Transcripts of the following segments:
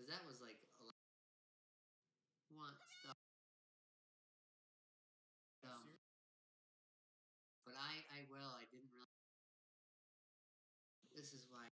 Because that was like a lot. Want stuff. But I will. I didn't really. This is why.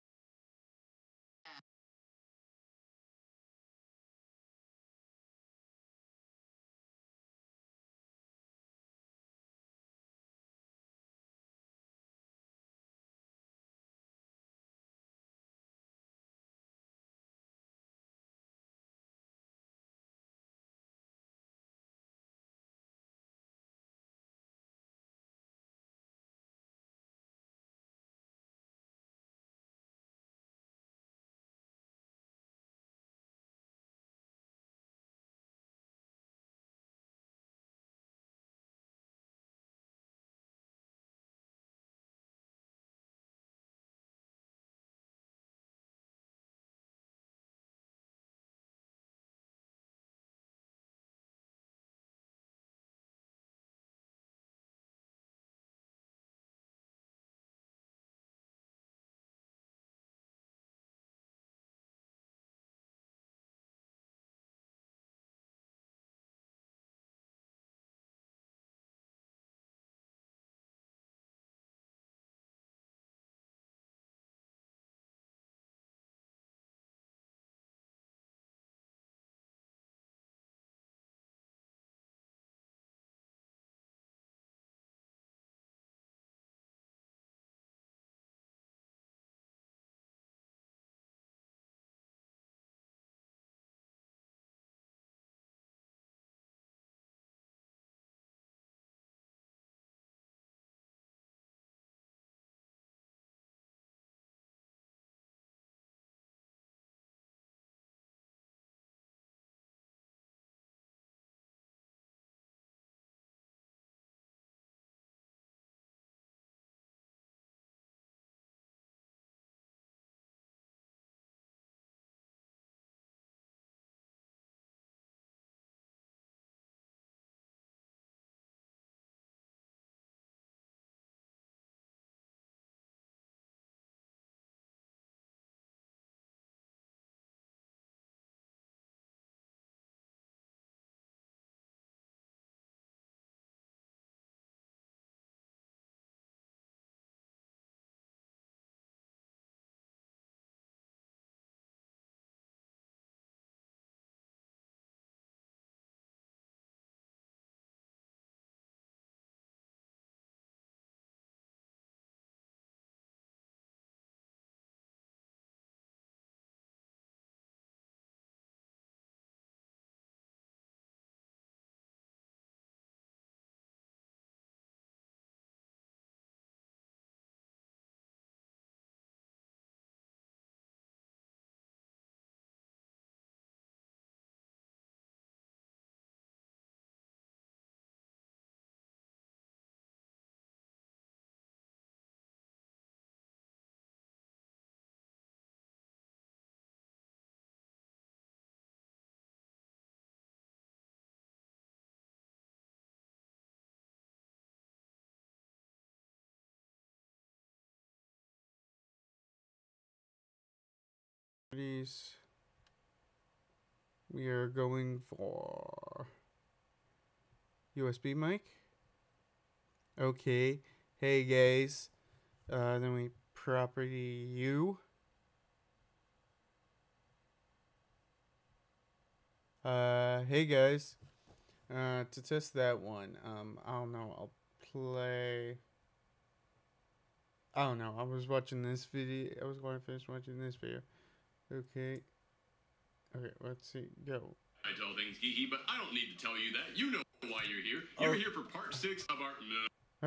We are going for USB mic. Okay. Hey guys. Then we property U. Hey guys. To test that one, I don't know. I'll play. I don't know. I was watching this video. I was going to finish watching this video. Okay. Okay, let's see. Go. I tell things geeky, but I don't need to tell you that. You know why you're here. You're here for part 6 of our...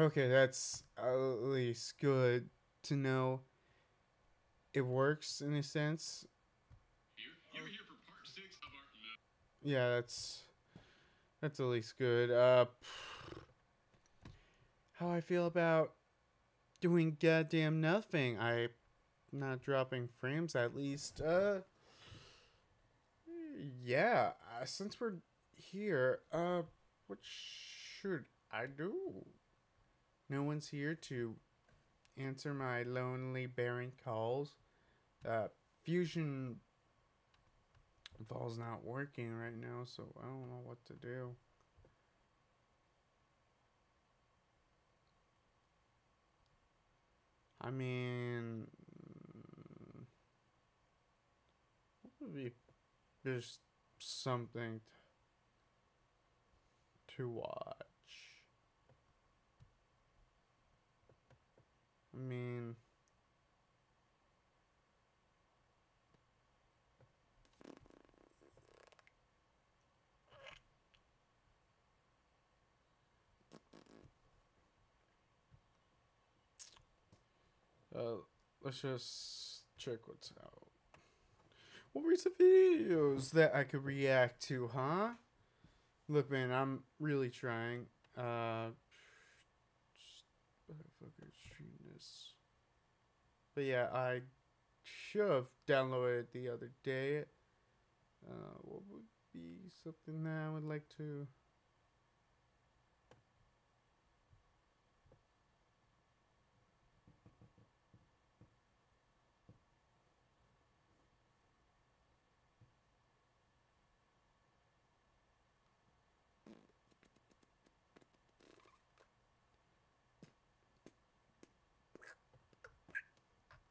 Okay, that's at least good to know. It works in a sense. You're here for part 6 of our... Yeah, that's at least good. How I feel about doing goddamn nothing. I'm not dropping frames at least. Yeah. Since we're here, what should I do? No one's here to answer my lonely, barren calls. Fusion The ball's not working right now, so I don't know what to do. I mean, what would be just something to watch? I mean, let's just check what's out. What were some videos that I could react to, huh? Look, man, I'm really trying. Motherfucker, stream this. But yeah, I should have downloaded it the other day. What would be something that I would like to?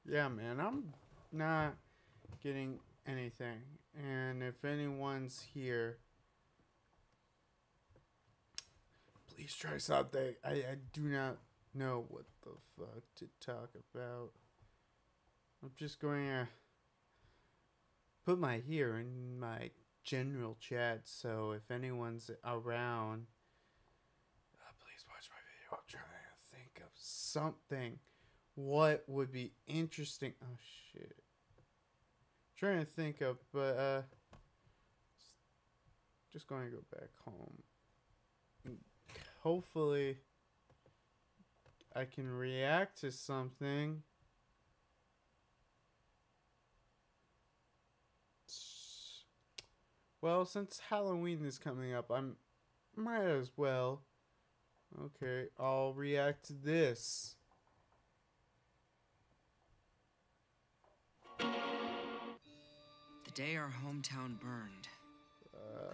Yeah, man, I'm not getting anything. And if anyone's here, please try something. I do not know what the fuck to talk about. I'm just going to put my here in my general chat, so if anyone's around, please watch my video. I'm trying to think of something. What would be interesting? Oh shit. Trying to think of, but just going to go back home. Hopefully I can react to something. Well, since Halloween is coming up, I might as well. Okay, I'll react to this. The day our hometown burned.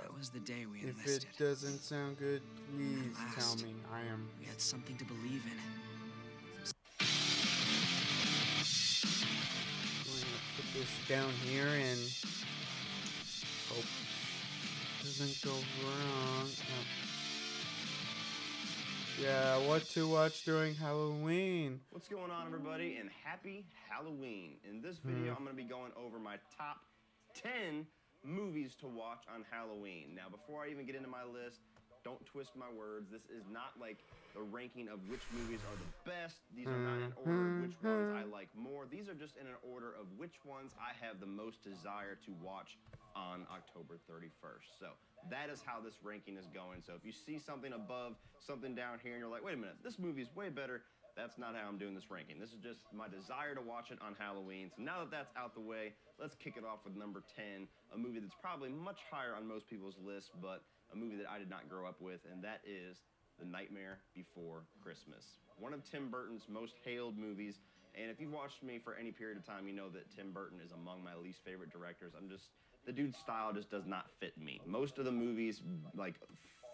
That was the day we enlisted. If it doesn't sound good, please tell me. We had something to believe in. I'm going to put this down here and hope it doesn't go wrong. Yeah, what to watch during Halloween. What's going on, everybody, and happy Halloween. In this video, I'm going to be going over my top 10 movies to watch on Halloween. Now, before I even get into my list, don't twist my words. This is not like the ranking of which movies are the best. These are not in order of which ones I like more. These are just in an order of which ones I have the most desire to watch on October 31st. So that is how this ranking is going. So if you see something above, something down here, and you're like, wait a minute, this movie is way better, that's not how I'm doing this ranking. This is just my desire to watch it on Halloween. So now that that's out the way, let's kick it off with number 10, a movie that's probably much higher on most people's list, but a movie that I did not grow up with, and that is The Nightmare Before Christmas. One of Tim Burton's most hailed movies, and if you've watched me for any period of time, you know that Tim Burton is among my least favorite directors. The dude's style just does not fit me. Most of the movies, like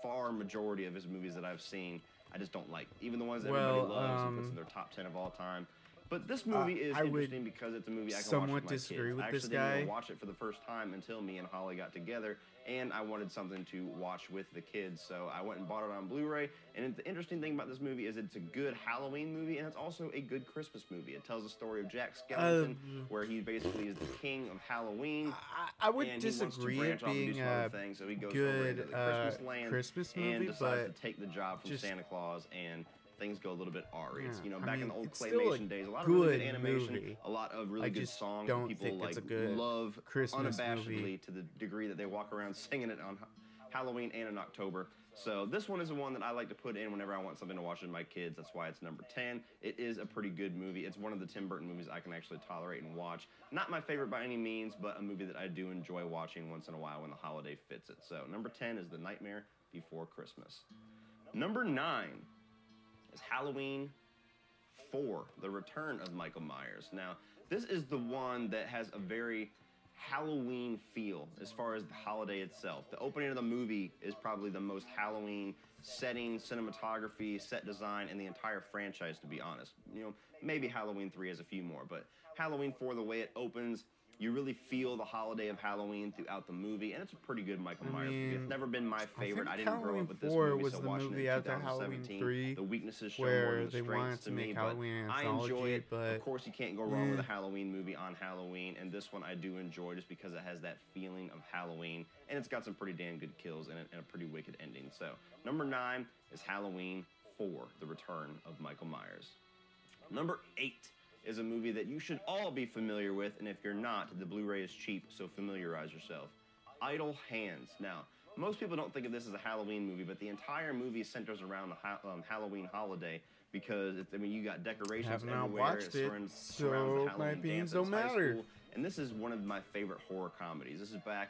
far majority of his movies that I've seen, I just don't like. Even the ones that everybody loves and puts in their top 10 of all time. But this movie is interesting because it's a movie I can watch with my kids. I actually didn't even watch it for the first time until me and Holly got together, and I wanted something to watch with the kids, so I went and bought it on Blu-ray. And the interesting thing about this movie is it's a good Halloween movie, and it's also a good Christmas movie. It tells the story of Jack Skellington, where he basically is the king of Halloween. I would disagree it being a so he goes good over into the Christmas land Christmas movie, and decides but to take the job from Santa Claus, and things go a little bit R-y. It's, back in the old it's still claymation days, a lot of really good animation, a lot of really good songs that people love Christmas unabashedly movie. to the degree that they walk around singing it on Halloween and in October. So this one is the one that I like to put in whenever I want something to watch with my kids. That's why it's number 10. It is a pretty good movie. It's one of the Tim Burton movies I can actually tolerate and watch. Not my favorite by any means, but a movie that I do enjoy watching once in a while when the holiday fits it. So number 10 is The Nightmare Before Christmas. Number 9 is Halloween 4, The Return of Michael Myers. Now, this is the one that has a very Halloween feel as far as the holiday itself. The opening of the movie is probably the most Halloween setting, cinematography, set design in the entire franchise, to be honest. You know, maybe Halloween 3 has a few more, but Halloween 4, the way it opens, you really feel the holiday of Halloween throughout the movie, and it's a pretty good Michael Myers movie. It's never been my favorite. I didn't grow up with this movie, was so the watching movie it in after Halloween 2017, 3, the weaknesses show more where than the they strengths wanted to to me, make but Halloween an I enjoy anthology, it. but Of course, you can't go wrong with a Halloween movie on Halloween, and this one I do enjoy just because it has that feeling of Halloween, and it's got some pretty damn good kills and a pretty wicked ending. So, number 9 is Halloween 4, The Return of Michael Myers. Number 8 is a movie that you should all be familiar with, and if you're not, the Blu-ray is cheap, so familiarize yourself. Idle Hands. Now, most people don't think of this as a Halloween movie, but the entire movie centers around the Halloween holiday because, I mean, you got decorations have not everywhere. watched it, surrounds so the my Halloween opinions dance at don't high matter. school. And this is one of my favorite horror comedies. This is back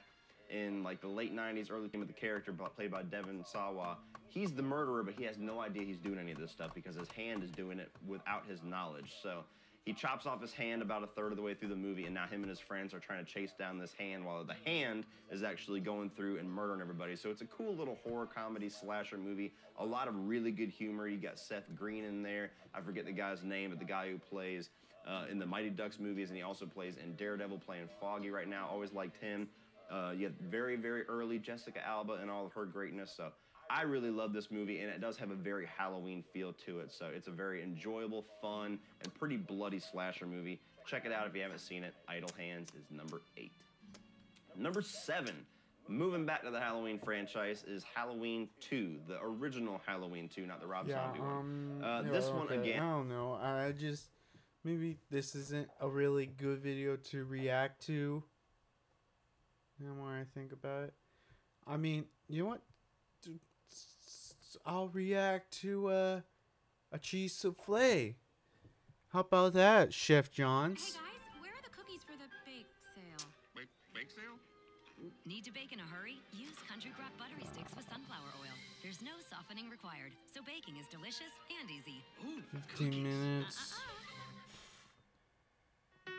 in like the late 90s, early time with the character played by Devon Sawa. He's the murderer, but he has no idea he's doing any of this stuff because his hand is doing it without his knowledge. So he chops off his hand about a third of the way through the movie, and now him and his friends are trying to chase down this hand while the hand is actually going through and murdering everybody. So it's a cool little horror comedy slasher movie. A lot of really good humor. You got Seth Green in there. I forget the guy's name, but the guy who plays in the Mighty Ducks movies, and he also plays in Daredevil, playing Foggy right now. Always liked him. You have very, very early Jessica Alba and all of her greatness. So I really love this movie, and it does have a very Halloween feel to it. So it's a very enjoyable, fun, and pretty bloody slasher movie. Check it out if you haven't seen it. Idle Hands is number 8. Number 7, moving back to the Halloween franchise, is Halloween 2, the original Halloween 2, not the Rob Zombie one. This one, again... I don't know. I just... Maybe this isn't a really good video to react to. The more I think about it. I mean, you know what? I'll react to a cheese souffle. How about that, Chef Johns? Hey guys, where are the cookies for the bake sale? Bake sale? Need to bake in a hurry? Use Country Crock buttery sticks with sunflower oil. There's no softening required, so baking is delicious and easy. Ooh, 15 minutes.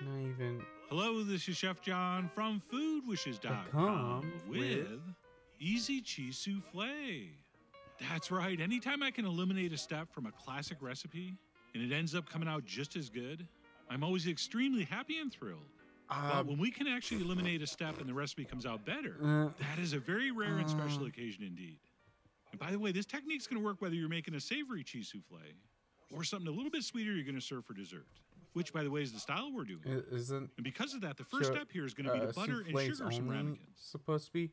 Not even. Hello, this is Chef John from foodwishes.com with Easy Cheese Souffle. That's right. Anytime I can eliminate a step from a classic recipe and it ends up coming out just as good, I'm always extremely happy and thrilled. But when we can actually eliminate a step and the recipe comes out better, that is a very rare and special occasion indeed. And by the way, this technique's going to work whether you're making a savory cheese souffle or something a little bit sweeter you're going to serve for dessert, which, by the way, is the style we're doing. Isn't and because of that, the first step here is going to be to butter and sugar some ramekins. Supposed to be.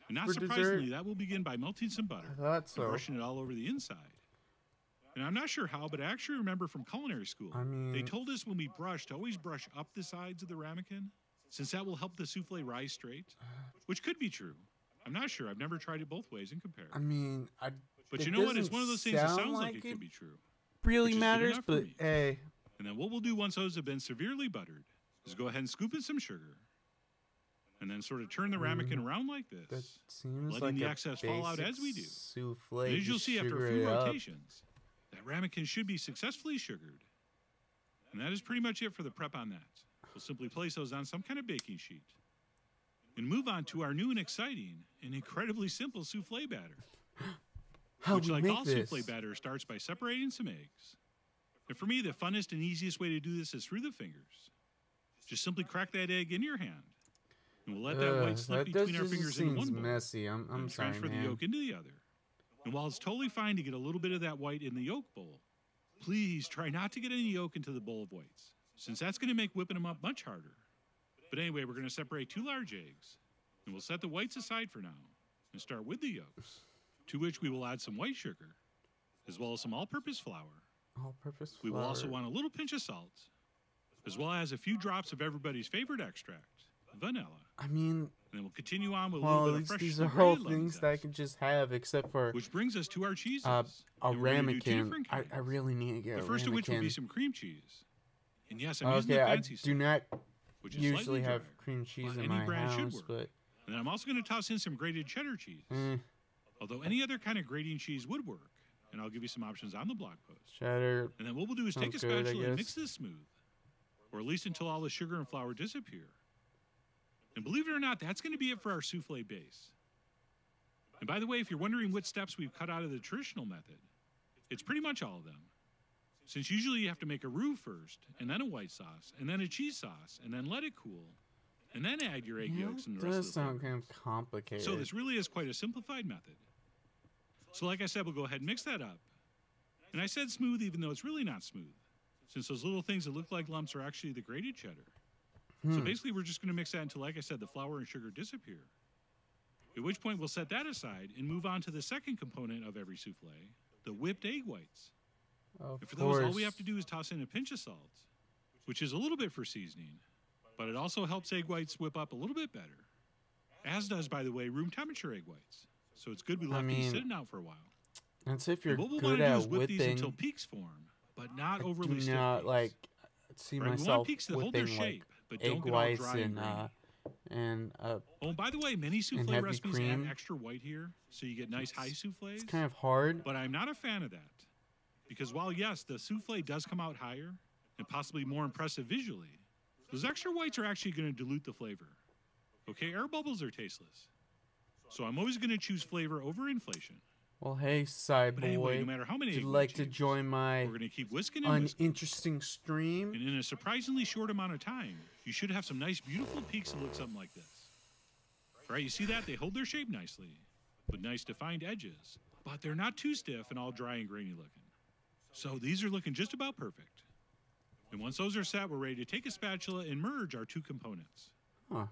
And not for surprisingly, dessert? that will begin by melting some butter I thought so. and brushing it all over the inside. And I'm not sure how, but I actually remember from culinary school, I mean, they told us when we brush to always brush up the sides of the ramekin, since that will help the souffle rise straight, which could be true. I'm not sure. I've never tried it both ways and compared. I mean, But you know what? It's one of those things that sounds like it could be true. Really which is good matters, enough for but me. hey. And then what we'll do once those have been severely buttered is go ahead and scoop in some sugar. And then sort of turn the ramekin around like That this, seems letting like the a excess fall out basic as we do. Souffle. And as you'll Just see after a sugar few it up. rotations, that ramekin should be successfully sugared. And that is pretty much it for the prep on that. We'll simply place those on some kind of baking sheet and move on to our new and exciting and incredibly simple souffle batter. How which, we like make all this? souffle batter, starts by separating some eggs. And for me, the funnest and easiest way to do this is through the fingers. Just simply crack that egg in your hand, and we'll let that white slip between our fingers into one bowl. Messy. I'm and sorry, transfer man. the yolk into the other. And while it's totally fine to get a little bit of that white in the yolk bowl, please try not to get any yolk into the bowl of whites, since that's going to make whipping them up much harder. But anyway, we're going to separate 2 large eggs, and we'll set the whites aside for now and start with the yolks, to which we will add some white sugar, as well as some all-purpose flour. All-purpose flour. We will also want a little pinch of salt, as well as a few drops of everybody's favorite extract, vanilla. I mean, And then we'll continue on with a well, little at bit of least fresh these are grated all lemon things that I zest. can just have, except for Which brings us to our cheeses. a And we're gonna do 2 ramekin. different I kinds. really need to get The a first of which will be ramekin. some cream cheese. And yes, I'm using Okay, the I fancy do stuff, not which is usually slightly have drier, cream cheese but in any my brand should house, work. but And then I'm also going to toss in some grated cheddar cheese. Although any other kind of grating cheese would work. And I'll give you some options on the blog post. cheddar. And then what we'll do is take a Sounds good, I spatula and mix guess. this smooth, or at least until all the sugar and flour disappear. And believe it or not, that's going to be it for our souffle base. And by the way, if you're wondering what steps we've cut out of the traditional method, it's pretty much all of them. Since usually you have to make a roux first, and then a white sauce, and then a cheese sauce, and then let it cool, and then add your egg yolks and the rest of does the sound flavor. kind of complicated. So this really is quite a simplified method. So like I said, we'll go ahead and mix that up. And I said smooth even though it's really not smooth, since those little things that look like lumps are actually the grated cheddar. So basically we're just going to mix that until, like I said, the flour and sugar disappear. At which point we'll set that aside and move on to the second component of every souffle, the whipped egg whites. Of And for those, all we course. have to do is toss in a pinch of salt, which is a little bit for seasoning, but it also helps egg whites whip up a little bit better. As does, by the way, room temperature egg whites. So it's good we left these sitting out for a while. That's if you're And what we'll good want to do at is whip these whipping. until peaks form, but not I overly do stiff not peaks. like see Right, we want myself peaks that hold their whipping like shape, but don't egg get all whites dry and and grainy. Oh, and by the way, many souffle heavy recipes cream. add extra white here, so you get nice high souffles. it's kind of hard. But I'm not a fan of that. Because while, yes, the souffle does come out higher and possibly more impressive visually, those extra whites are actually going to dilute the flavor. Okay, air bubbles are tasteless. So I'm always going to choose flavor over inflation. Well, hey, side But boy, anyway, no matter how many would egg you like whites to you use, join my we're going to keep whisking and whisking. uninteresting stream? And in a surprisingly short amount of time, you should have some nice, beautiful peaks that look something like this. Right, you see that? They hold their shape nicely, with nice defined edges, but they're not too stiff and all dry and grainy looking. So these are looking just about perfect. And once those are set, we're ready to take a spatula and merge our two components. Huh.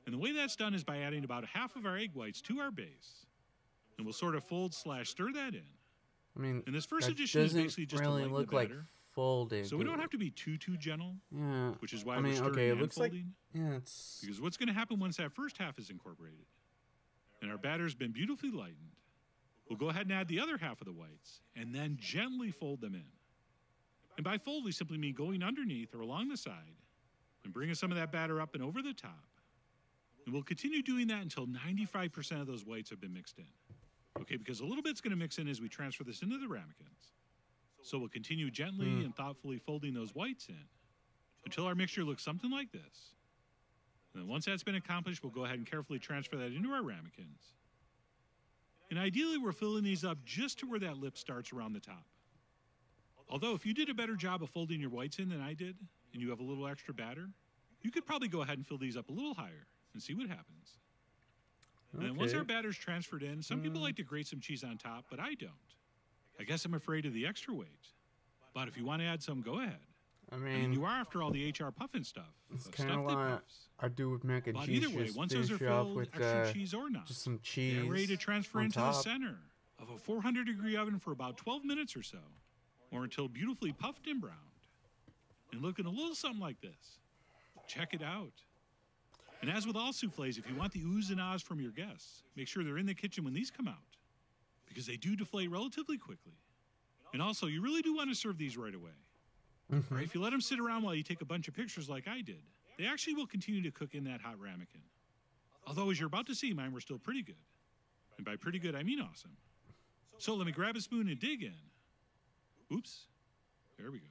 And the way that's done is by adding about half of our egg whites to our base. And we'll sort of fold/stir that in. I mean, And this first that addition is doesn't basically just to really lighten look the like batter. folded. So we don't have to be too gentle, Yeah. which is why I we're mean, stirring okay, it and looks like folding. yeah, it's Because what's going to happen once that first half is incorporated and our batter's been beautifully lightened, we'll go ahead and add the other half of the whites and then gently fold them in. And by fold, we simply mean going underneath or along the side and bringing some of that batter up and over the top. And we'll continue doing that until 95% of those whites have been mixed in. Okay, because a little bit's going to mix in as we transfer this into the ramekins. So we'll continue gently and thoughtfully folding those whites in until our mixture looks something like this. And then once that's been accomplished, we'll go ahead and carefully transfer that into our ramekins. And ideally, we're filling these up just to where that lip starts around the top. Although, if you did a better job of folding your whites in than I did, and you have a little extra batter, you could probably go ahead and fill these up a little higher and see what happens. And then once Okay. our batter's transferred in, some people like to grate some cheese on top, but I don't. I guess I'm afraid of the extra weight. But if you want to add some, go ahead. I I mean, mean, you are, after all, the HR puffin stuff. it's of kind of stuff that what puffs. I do with mac and But cheese. either way, Just once those are finish it off filled, with extra cheese or not, just some cheese. get ready to transfer on into the top. center of a 400-degree oven for about 12 minutes or so, or until beautifully puffed and browned, and looking a little something like this. Check it out. And as with all souffles, if you want the oohs and ahs from your guests, make sure they're in the kitchen when these come out, because they do deflate relatively quickly. And also, you really do want to serve these right away. Right? If you let them sit around while you take a bunch of pictures like I did, they actually will continue to cook in that hot ramekin. Although, as you're about to see, mine were still pretty good. And by pretty good, I mean awesome. So let me grab a spoon and dig in. Oops. There we go.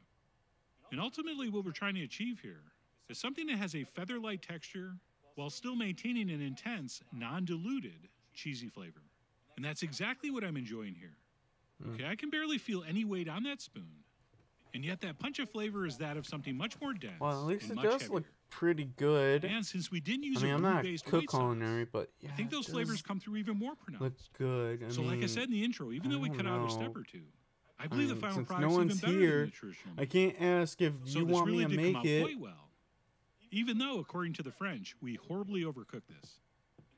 And ultimately, what we're trying to achieve here is something that has a feather-light texture while still maintaining an intense, non-diluted, cheesy flavor. And that's exactly what I'm enjoying here. Okay, I can barely feel any weight on that spoon. And yet that punch of flavor is that of something much more dense. Well, at least and it much does heavier. look pretty good. And since we didn't I use mean, a I'm not a roux-based cook white sauce, culinary, but yeah, I think those it flavors does come through even more look pronounced. good. I So mean, like I said in the intro, even though we I cut don't out a step know. or two, I believe the mean, final since product's no one's even better here, than the traditional I method. can't ask if So you this want really me to did make come out it. quite well. Even though, according to the French, we horribly overcooked this.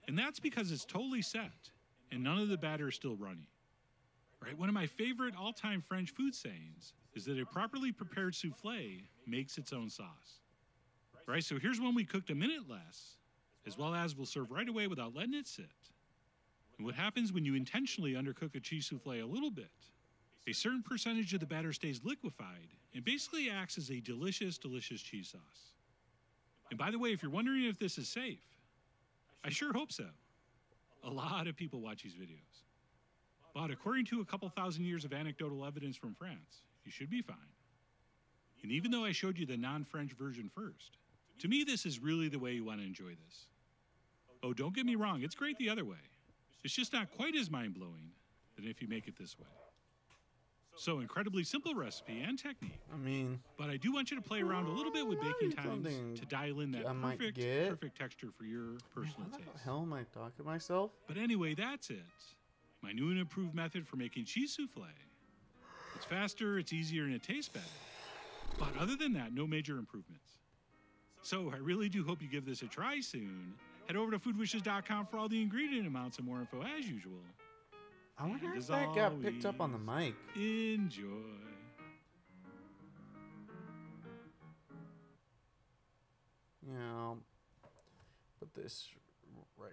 And that's because it's totally set, and none of the batter is still runny. Right? One of my favorite all-time French food sayings is that a properly prepared souffle makes its own sauce. Right? So here's one we cooked a minute less, as well as we'll serve right away without letting it sit. And what happens when you intentionally undercook a cheese souffle a little bit? A certain percentage of the batter stays liquefied and basically acts as a delicious, delicious cheese sauce. And by the way, if you're wondering if this is safe, I sure hope so. A lot of people watch these videos. But according to a couple thousand years of anecdotal evidence from France, you should be fine. And even though I showed you the non-French version first, to me this is really the way you want to enjoy this. Oh, don't get me wrong, it's great the other way. It's just not quite as mind-blowing than if you make it this way. So, incredibly simple recipe and technique. I mean, but I do want you to play around a little bit with baking times to dial in that perfect texture for your personal taste. What the hell am I talking to myself? But anyway, that's it. My new and improved method for making cheese souffle. It's faster, it's easier, and it tastes better. But other than that, no major improvements. So I really do hope you give this a try soon. Head over to foodwishes.com for all the ingredient amounts and more info as usual. I wonder if that got picked up on the mic. Enjoy. Yeah, put this right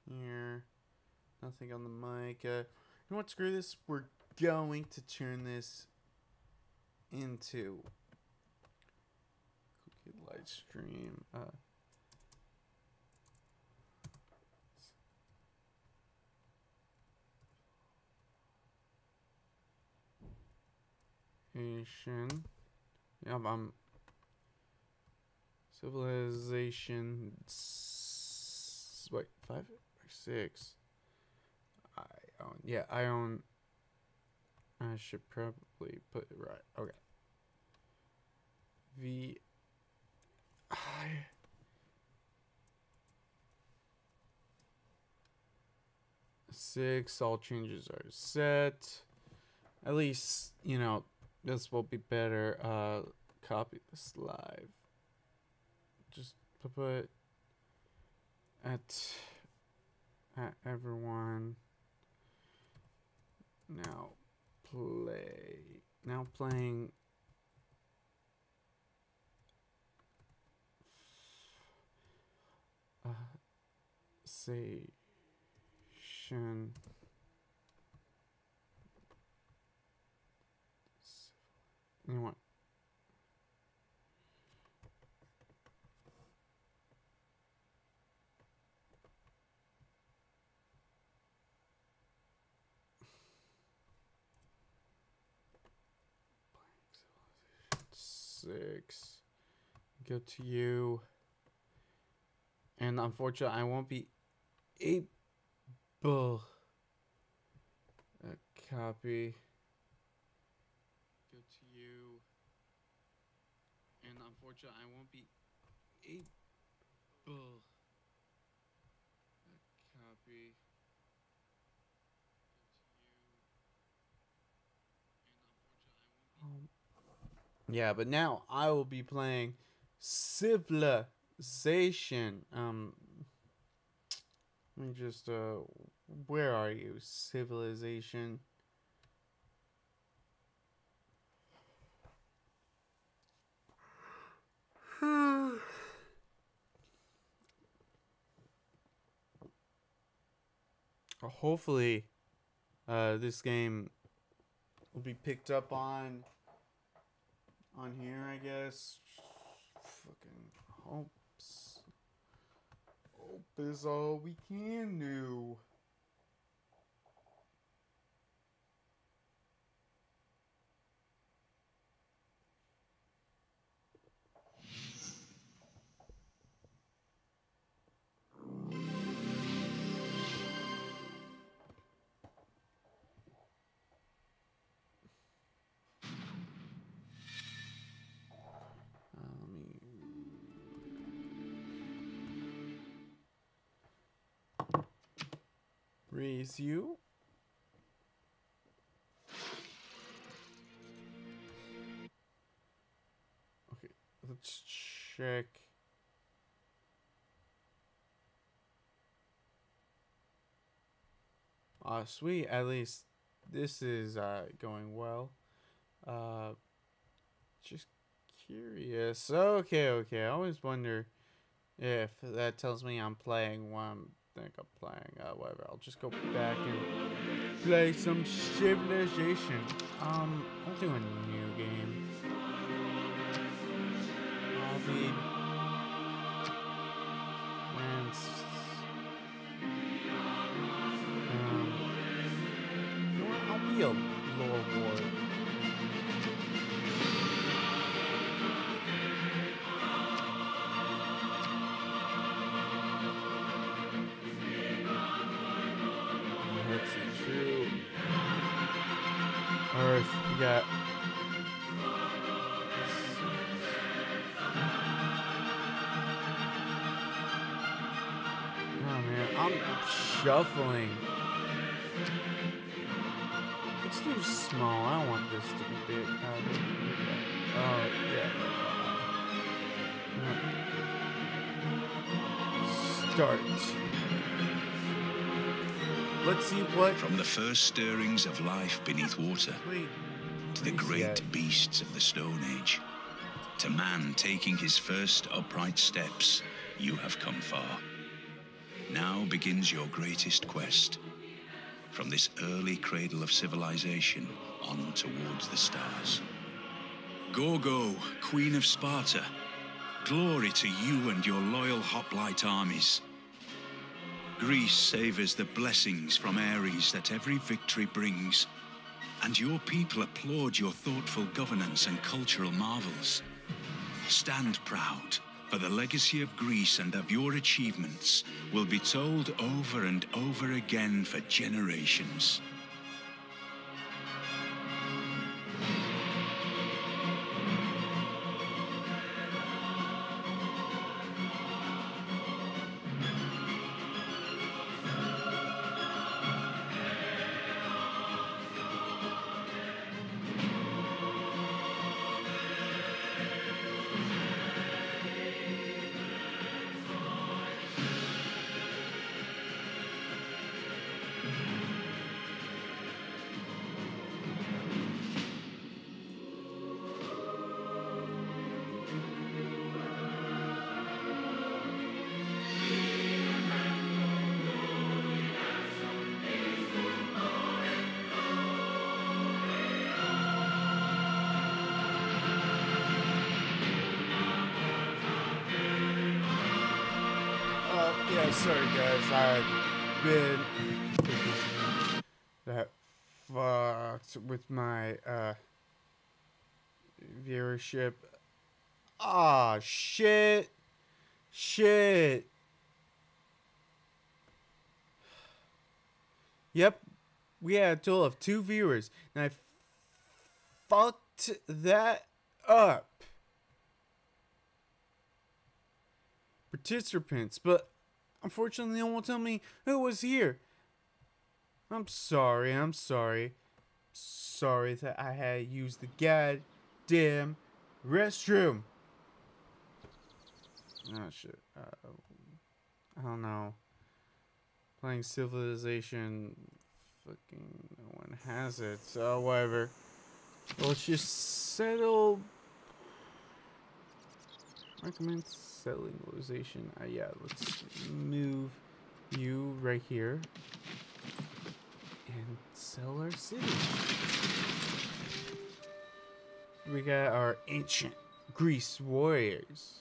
here. Nothing on the mic. You know what? Screw this. We're going to turn this into coolkid live stream. Yeah, I'm civilization. Wait, 5 or 6. I own. I should probably put it right. Okay. I 6. All changes are set. At least, you know, this will be better. Copy this live. Just put at everyone. Now play. Now playing. Station. You know what? Six. Go to you. And unfortunately, I won't be able to copy. Go to you. And unfortunately, I won't be able to copy. Yeah, but now I will be playing Civilization. Let me just, where are you, Civilization? Hopefully, this game will be picked up on here, I guess. Fucking hopes. Hope is all we can do. Raise you. Okay, let's check. Sweet. At least this is going well. Just curious. Okay. I always wonder if that tells me I'm playing one. Think I'm playing whatever. I'll just go back and play some Civilization. I'll do a new game. I'll be you know what? I'll be a lore ward. Earth, we got. Oh man, I'm shuffling. Let's do small. I don't want this to be big. Oh yeah. Start. Let's see what. From the first stirrings of life beneath water, to the great beasts of the Stone Age, to man taking his first upright steps, you have come far. Now begins your greatest quest. From this early cradle of civilization on towards the stars. Go, Queen of Sparta. Glory to you and your loyal hoplite armies. Greece savours the blessings from Ares that every victory brings, and your people applaud your thoughtful governance and cultural marvels. Stand proud, for the legacy of Greece and of your achievements will be told over and over again for generations. Yeah, sorry guys, I've been that fucked with my viewership. Ah, shit. Yep, we had a total of 2 viewers, and I fucked that up. Participants, but unfortunately, no one will tell me who was here. I'm sorry. Sorry that I had to use the goddamn restroom. Oh, shit. I don't know. Playing Civilization, fucking no one has it, so whatever. Let's just settle. Recommend civilization. Yeah, let's move you right here and sell our city. We got our ancient Greece warriors.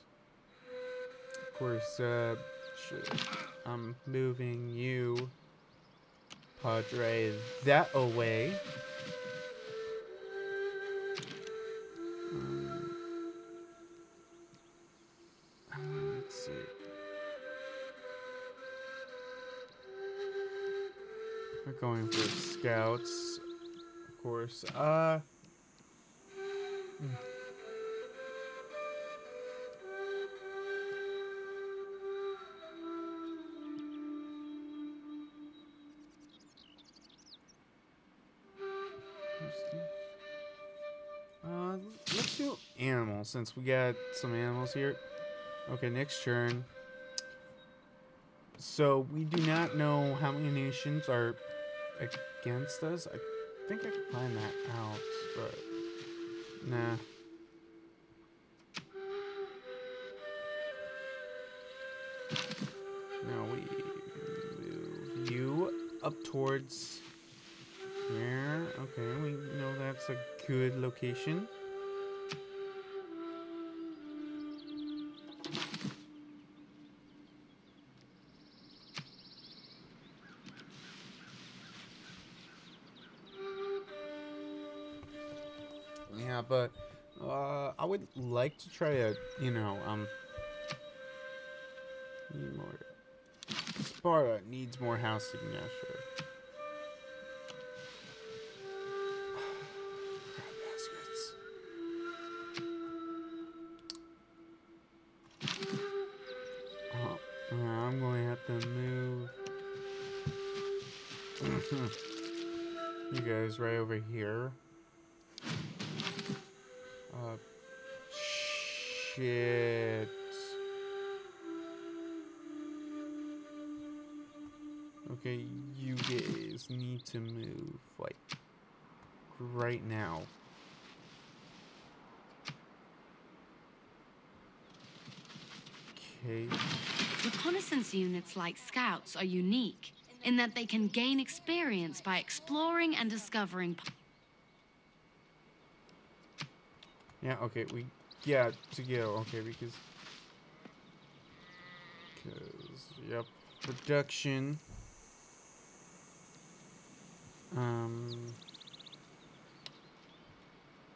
Of course, shit. I'm moving you, Padre, that away. Let's see. We're going for scouts, of course. Let's do animals since we got some animals here. Okay, next turn. So we do not know how many nations are against us. I think I can find that out, but nah. Now we move you up towards there. Okay, we know that's a good location. Yeah, but I would like to try to, need more. Sparta needs more housing, yeah, sure. is right over here. Shit. Okay, you guys need to move, like, right now. Okay. Reconnaissance units like scouts are unique in that they can gain experience by exploring and discovering. Yeah, okay, we got to go. Okay, because yep, production.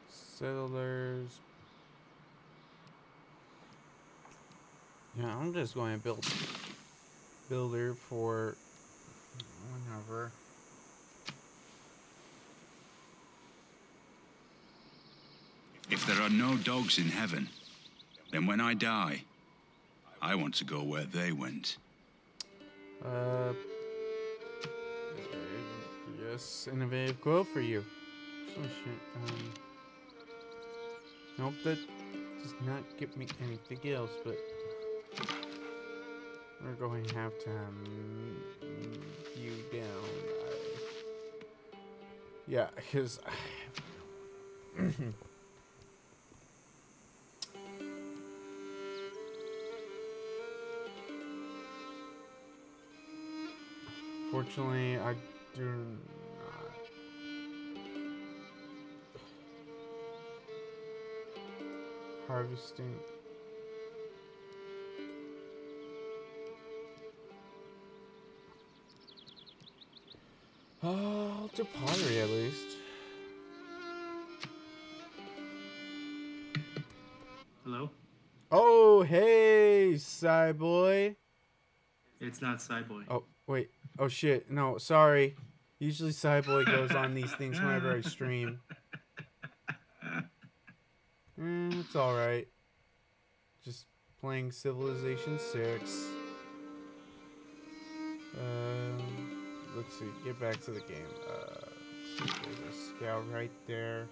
Settlers. Yeah, I'm just going to build builder for whenever. If there are no dogs in heaven, then when I die, I want to go where they went. Yes, innovative quote for you. Oh shit. Nope, that does not give me anything else, but we're going to have to move you down. Yeah, because fortunately, I do not. Harvesting. I'll do pottery at least. Hello? Oh, hey, Cyboy. It's not Cyboy. Oh, wait. Oh, shit. No, sorry. Usually Cyboy goes on these things whenever I stream. It's alright. Just playing Civilization 6. Let's see. Get back to the game. There's a scout right there.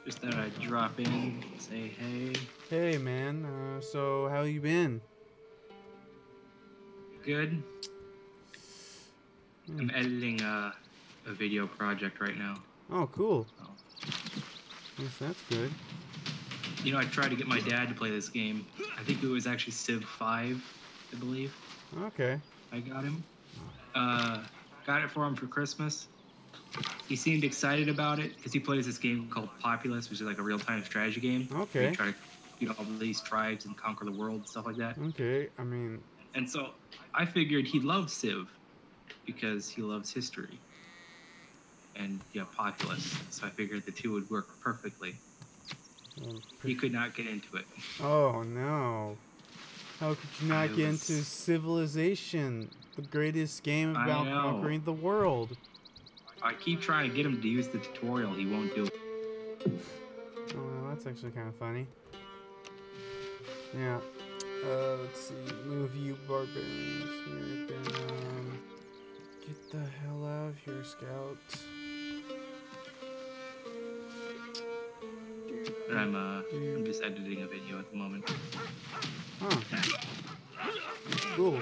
Just thought I'd drop in, say hey. Hey, man. So, how you been? Good. I'm editing a video project right now. Oh, cool. So. Yes, that's good. You know, I tried to get my dad to play this game. I think it was actually Civ 5, I believe. Okay. I got him. Got it for him for Christmas. He seemed excited about it because he plays this game called Populous, which is like a real-time strategy game. Okay. You try to beat all these tribes and conquer the world, stuff like that. Okay, I mean... And so I figured he'd love Civ because he loves history. And, yeah, Populous. So I figured the two would work perfectly. He could not get into it. Oh, no. How could you not get into Civilization? The greatest game about conquering the world. I keep trying to get him to use the tutorial. He won't do it. Oh, that's actually kind of funny. Yeah. Let's see. Move you barbarians here down. Get the hell out of here, Scout. I'm just editing a video at the moment. Oh. Cool.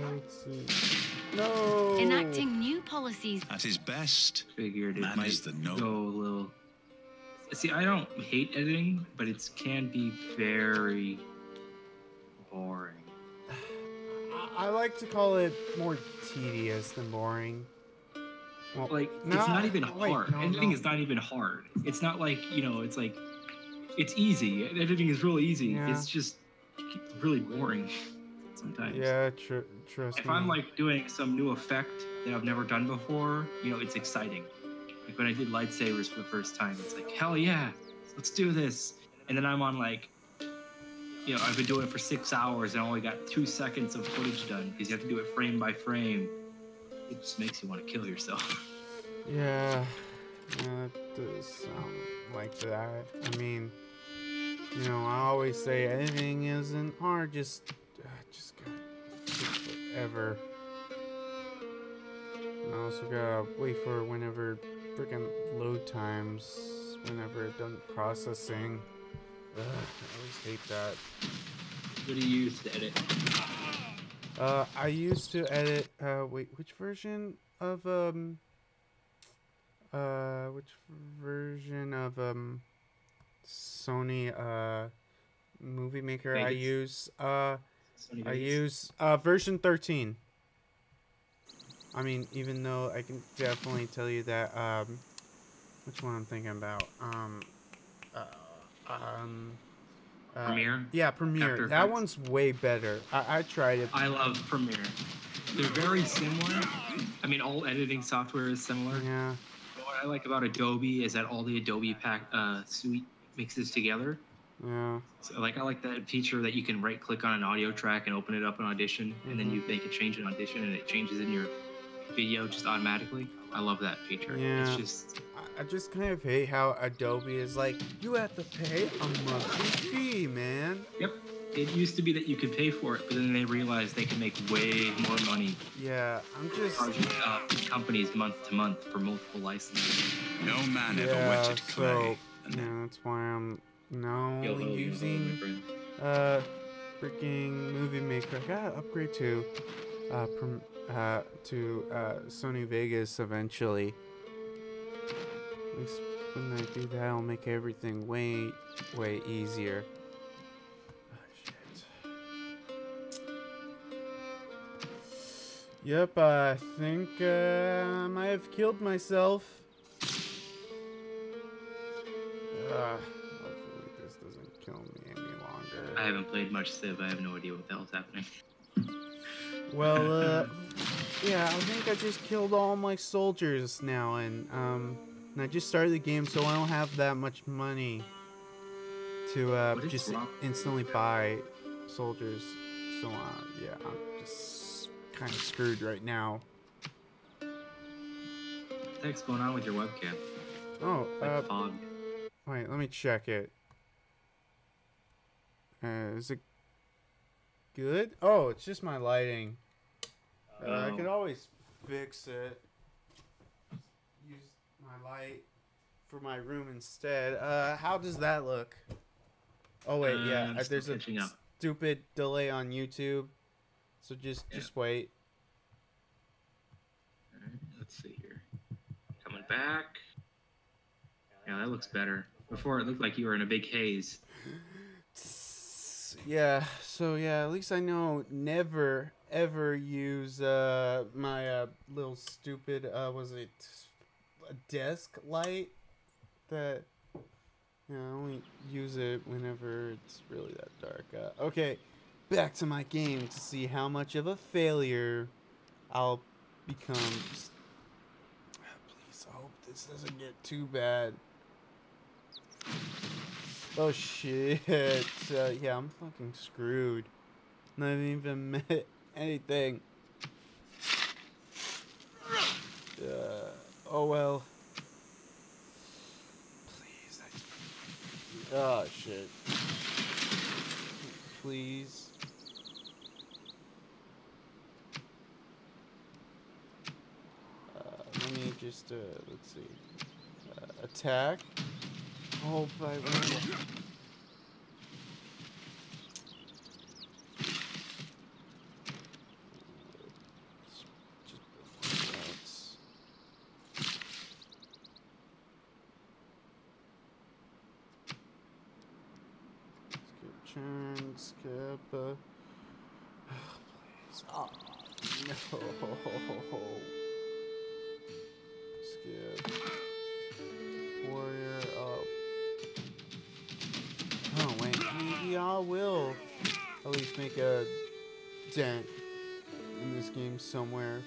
Let's see. No. Enacting new policies. At his best, Figured it man might is the no. go a little. See, I don't hate editing, but it can be very boring. I like to call it more tedious than boring. Well, like, it's not even hard. Editing is not even hard. It's not like, you know, it's like, it's easy. Editing is really easy. Yeah. It's just really boring sometimes. Yeah, trust me. If I'm like doing some new effect that I've never done before, you know, it's exciting. Like when I did lightsabers for the first time, it's like, hell yeah, let's do this. And then I'm on like, you know, I've been doing it for 6 hours and I only got 2 seconds of footage done because you have to do it frame by frame. It just makes you want to kill yourself. Yeah, that does sound like that. I mean, you know, I always say editing isn't hard, just gotta take forever. I also gotta wait for whenever freaking load times, whenever it done processing. Ugh, I always hate that. What do you use to edit? I used to edit, wait, which version of, Sony, Movie Maker I Vegas? use? Sony I Vegas? use, version 13. I mean, even though I can definitely tell you that, which one I'm thinking about, Premiere? yeah, Premiere. After That Effects? one's way better. I tried it. I love Premiere. They're very similar. I mean, all editing software is similar. Yeah. But what I like about Adobe is that all the Adobe suite mixes together. Yeah. So, like, I like that feature that you can right-click on an audio track and open it up in Audition, and then you make a change in Audition, and it changes in your video just automatically. I love that feature. Yeah. It's just... I just kind of hate how Adobe is like, you have to pay a monthly fee, man. Yep. It used to be that you could pay for it, but then they realized they can make way more money. Yeah, I'm just... charging companies month to month for multiple licenses. No man ever wetted clay. So, yeah, that's why I'm now Yo-ho, using my friend. freaking Movie Maker. I gotta upgrade to Sony Vegas eventually. At least when I do that, I'll make everything way easier. Oh, shit. Yep, I think I might have killed myself. Hopefully this doesn't kill me any longer. I haven't played much Civ. I have no idea what the hell's happening. Well, yeah, I think I just killed all my soldiers now, and I just started the game, so I don't have that much money to just instantly buy soldiers. So, yeah, I'm just kind of screwed right now. What the heck's going on with your webcam? Oh, Like fog. wait, let me check it. Is it good? Oh, it's just my lighting. I could always fix it. Use my light for my room instead. How does that look? Oh wait, yeah. There's a stupid delay on YouTube, so just wait. All right, let's see here. Coming back. Yeah, that looks better. Before it looked like you were in a big haze. Yeah, so yeah, at least I know never ever use my little stupid was it a desk light that I only use it whenever it's really that dark. Okay, back to my game to see how much of a failure I'll become. Please, I hope this doesn't get too bad. Oh shit, yeah, I'm fucking screwed. Not even met anything. Oh well. Please, oh shit. Please. Let me just, let's see. Attack. Oh, by skip, please. Oh, no. Skip. Warrior up. Oh, wait. Maybe I will at least make a dent in this game somewhere.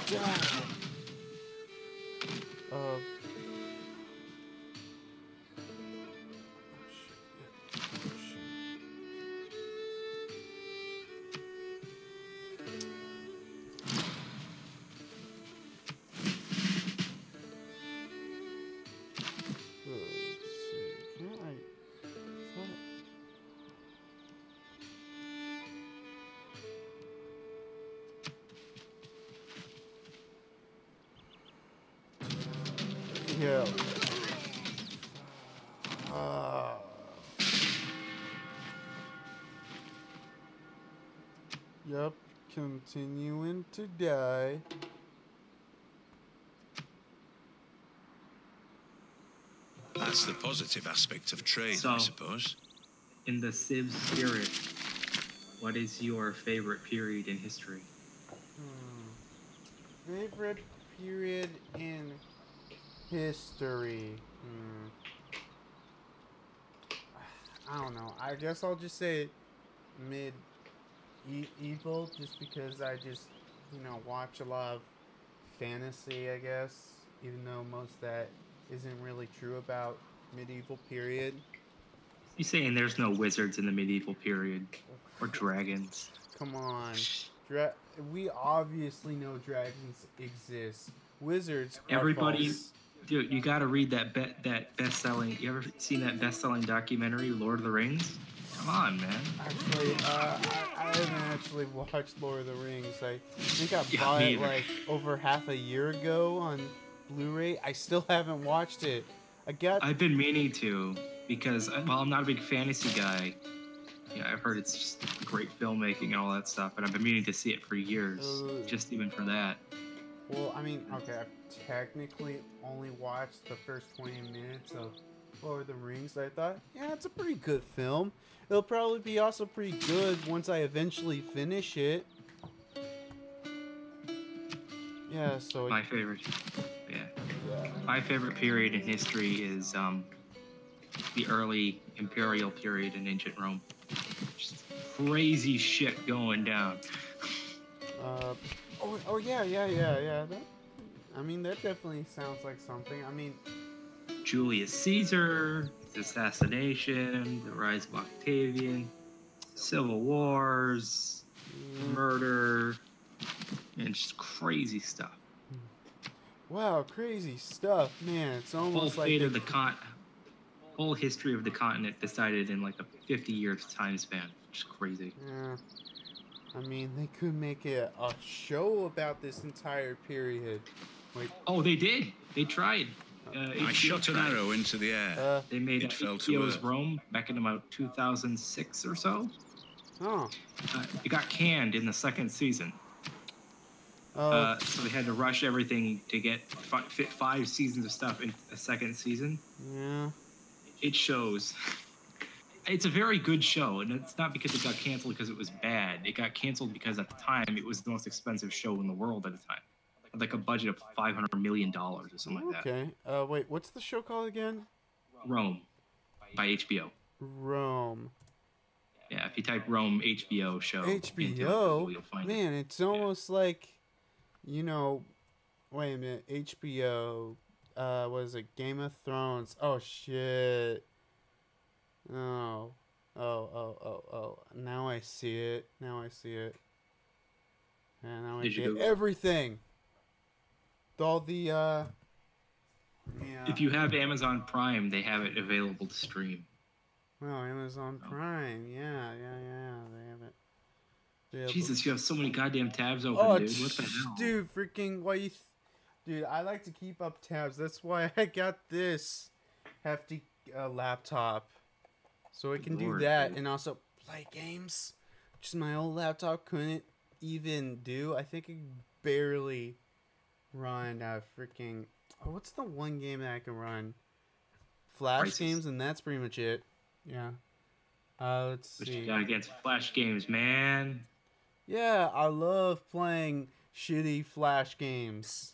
Yeah. Yep, continuing to die. That's the positive aspect of trade, So, I suppose. In the Civ spirit, what is your favorite period in history? Favorite period in history. I don't know. I guess I'll just say medieval, just because I just, watch a lot of fantasy, I guess, even though most of that isn't really true about medieval period. You saying there's no wizards in the medieval period or dragons? Come on. We obviously know dragons exist. Wizards Everybody, are false. dude, you got to read that best-selling. You ever seen that best-selling documentary, Lord of the Rings? Come on, man. Actually, I haven't actually watched Lord of the Rings. I think I bought it like over half a year ago on Blu-ray. I still haven't watched it. I've been meaning to, because while I'm not a big fantasy guy, I've heard it's just great filmmaking and all that stuff, and I've been meaning to see it for years, just even for that. Well, I mean, okay, I've technically only watched the first 20 minutes of Lord of the Rings. I thought, yeah, it's a pretty good film. It'll probably be also pretty good once I eventually finish it. Yeah, so... My favorite period in history is the early imperial period in ancient Rome. Just crazy shit going down. Yeah. That definitely sounds like something. Julius Caesar, his assassination, the rise of Octavian, civil wars, murder, and just crazy stuff. Wow, crazy stuff, man. It's almost whole fate of the whole history of the continent decided in like a 50-year time span. Just crazy. Yeah. They could make a show about this entire period. Wait. Oh, they did. They tried. I shot an arrow into the air. They made HBO's Rome back in about 2006 or so. Oh. It got canned in the second season. So they had to rush everything to fit 5 seasons of stuff in a second season. Yeah. It shows. It's a very good show, and it's not because it got canceled because it was bad. It got canceled because at the time it was the most expensive show in the world at the time. Like a budget of $500 million or something like that. Okay. Wait, what's the show called again? Rome, by HBO. Rome. Yeah, if you type Rome HBO show. HBO? You'll find Man, it's almost like, wait a minute. HBO, was it Game of Thrones? Oh, shit. Oh. Now I see it. And now I get everything. All the, yeah. If you have Amazon Prime, they have it available to stream. Well, Amazon Prime, yeah, they have it. Jesus, you have so many goddamn tabs open, dude. What the hell? Dude, freaking, dude, I like to keep up tabs. That's why I got this hefty laptop. So I can do that and also play games. Just my old laptop couldn't even do. I think it barely run freaking... Oh, what's the one game that I can run? Flash games, and that's pretty much it. Yeah. Let's see. What you got against Flash games, man? Yeah, I love playing shitty Flash games.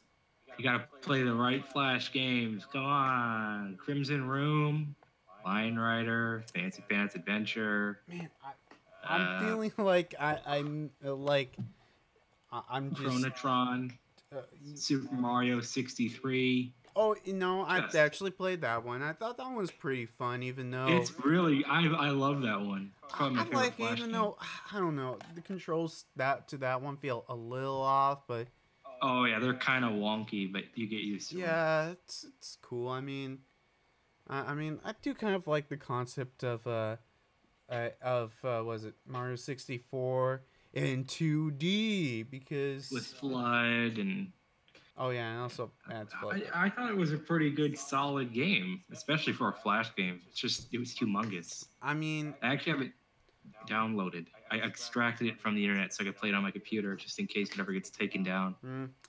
You gotta play the right Flash games. Come on. Crimson Room, Lion Rider, Fancy Pants Adventure. Man, I'm feeling like I'm just... Chronotron. Super Mario 63. Oh, I've actually played that one. I thought that one was pretty fun, even though It's really I love that one. It's probably my favorite Flash even game. though I don't know, the controls to that one feel a little off, but oh yeah, they're kind of wonky, but you get used to them. Yeah, it's cool. I mean, I do kind of like the concept of was it Mario 64 in 2D because with FLUDD and oh yeah, and also adds FLUDD. I thought it was a pretty good, solid game, especially for a Flash game. It was humongous. I mean, I actually have it downloaded. I extracted it from the internet so I could play it on my computer just in case it ever gets taken down.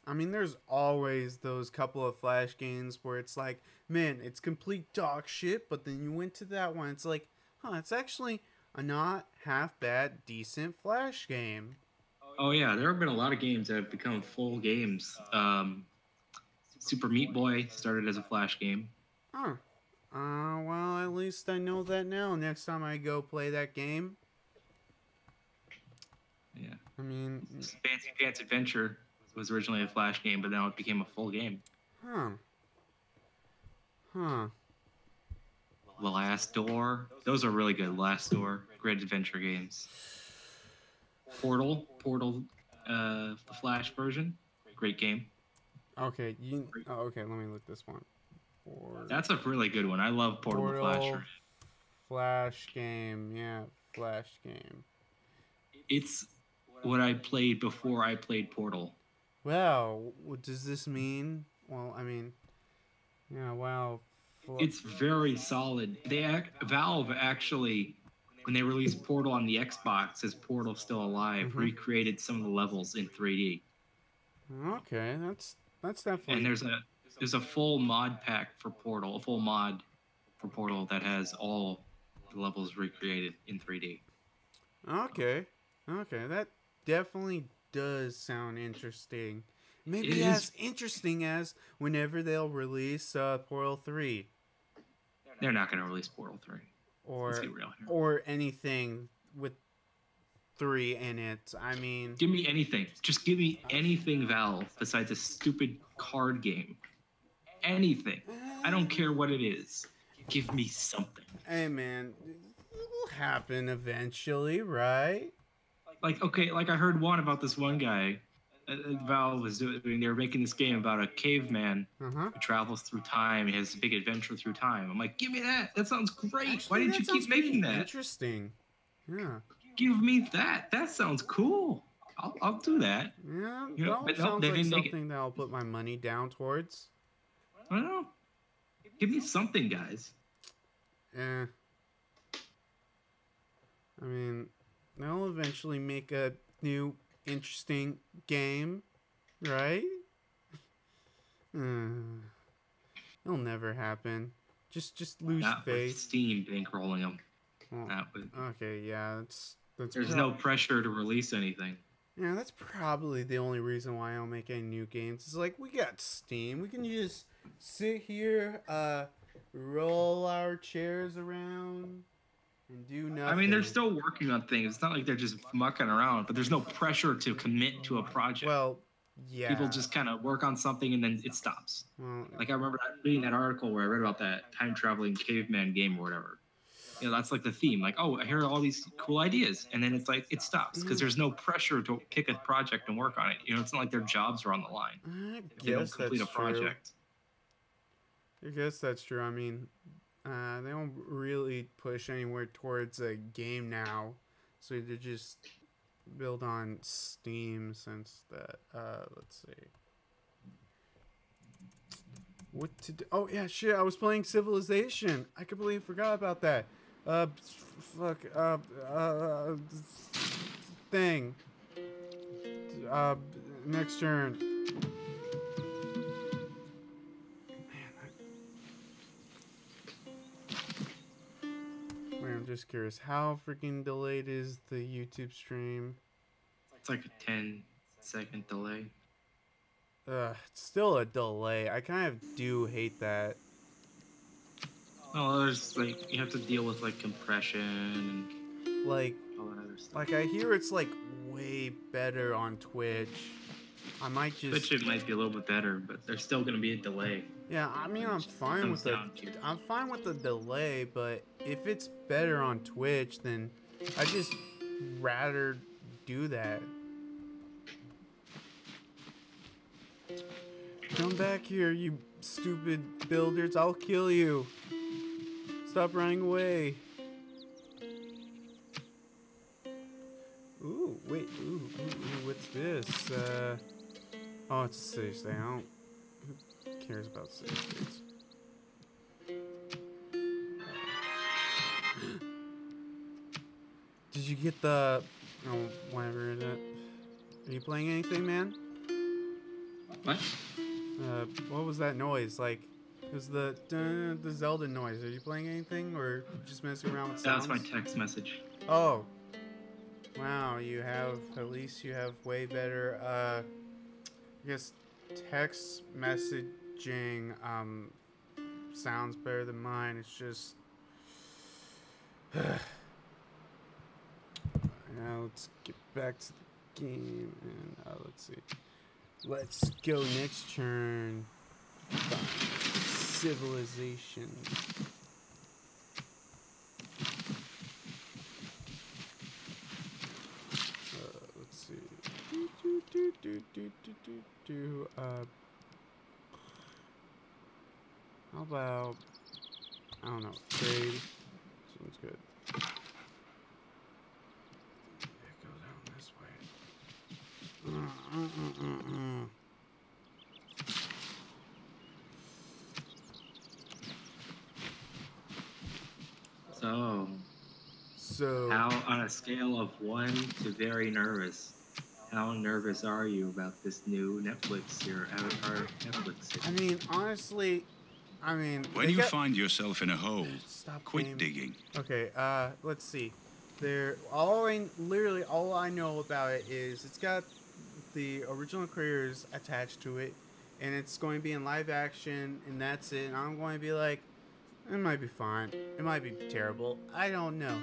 I mean, there's always those couple of Flash games where it's like, man, it's complete dog shit, but then you went to that one, it's like, it's actually a not half bad, decent Flash game. Oh yeah, there have been a lot of games that have become full games. Super Meat Boy started as a Flash game. Well, at least I know that now. Next time I go play that game. Yeah. I mean, Fancy Pants Adventure was originally a Flash game, but now it became a full game. The Last Door. Those are really good. Last Door. Great adventure games. Portal, the Flash version. Great game. Okay, okay, let me look this one. That's a really good one. I love Portal the Flash. Flash game, yeah, Flash game. It's what I played before I played Portal. Well, what does this mean? Well, I mean, yeah, wow. It's very solid. Valve actually, when they released Portal on the Xbox as Portal Still Alive, recreated some of the levels in 3D. Okay, that's definitely. And there's a full mod pack for Portal, a full mod for Portal that has all the levels recreated in 3D. Okay, that definitely does sound interesting. Maybe as interesting as whenever they'll release Portal 3. They're not going to release Portal 3. Or anything with 3 in it. I mean, give me anything. Just give me anything, Valve, besides a stupid card game. Anything. I don't care what it is. Give me something. Hey, man, it will happen eventually, right? Like I heard one about this one guy. Valve was doing. They were making this game about a caveman who travels through time. He has a big adventure through time. I'm like, give me that. That sounds great. Actually, why didn't you keep making that? Interesting. Yeah. Give me that. That sounds cool. I'll do that. Yeah. That sounds like something that I'll put my money down towards. I don't know. Give me something, guys. I mean, they'll eventually make a new interesting game, right? It'll never happen. Just lose Not faith. With Steam bankrolling them. Okay, yeah, that's there's no pressure to release anything. Yeah, that's probably the only reason why I don't make any new games. It's like, we got Steam. We can just sit here, roll our chairs around, and do nothing. I mean, they're still working on things. It's not like they're just mucking around, but there's no pressure to commit to a project. Well, yeah. People just kind of work on something and then it stops. Well, like, I remember reading that article where I read about that time-traveling caveman game or whatever. You know, that's like the theme. Like, oh, I hear all these cool ideas. And then it's like, it stops because there's no pressure to pick a project and work on it. You know, it's not like their jobs are on the line. I guess that's true. I guess that's true. I mean, they don't really push anywhere towards a game now. So they just build on Steam since that. Let's see. What to do? Oh, yeah, shit. I was playing Civilization. I completely forgot about that. Thing. Next turn. Wait, I'm just curious. How freaking delayed is the YouTube stream? It's like a 10-second delay. It's still a delay. I kind of do hate that. Oh, there's like, you have to deal with like compression and like all that other stuff. Like, I hear it's like way better on Twitch. I might just. Twitch it might be a little bit better, but there's still gonna be a delay. Yeah, I mean, I'm fine with the delay, but if it's better on Twitch, then I just rather do that. Come back here, you stupid builders! I'll kill you. Stop running away. Ooh, wait, ooh, what's this? Oh, it's a save state. Who cares about save states? Did you get the... Oh, whatever it is. Are you playing anything, man? What? What was that noise? Like, it was the Zelda noise. Are you playing anything, or just messing around with sounds? That was my text message. Oh. Wow, at least you have way better, I guess text messaging, sounds better than mine. It's just, now let's get back to the game, and, let's see. Let's go next turn. Civilization. How about, I don't know, trade. Sounds good. Yeah, go down this way. So, how, on a scale of 1 to very nervous, how nervous are you about this new Netflix or Avatar Netflix series? I mean, honestly, when you find yourself in a hole, quit digging. Okay, let's see. All I know about it is it's got the original creators attached to it, and it's going to be in live action, and that's it. And I'm going to be like, it might be fine, it might be terrible, I don't know.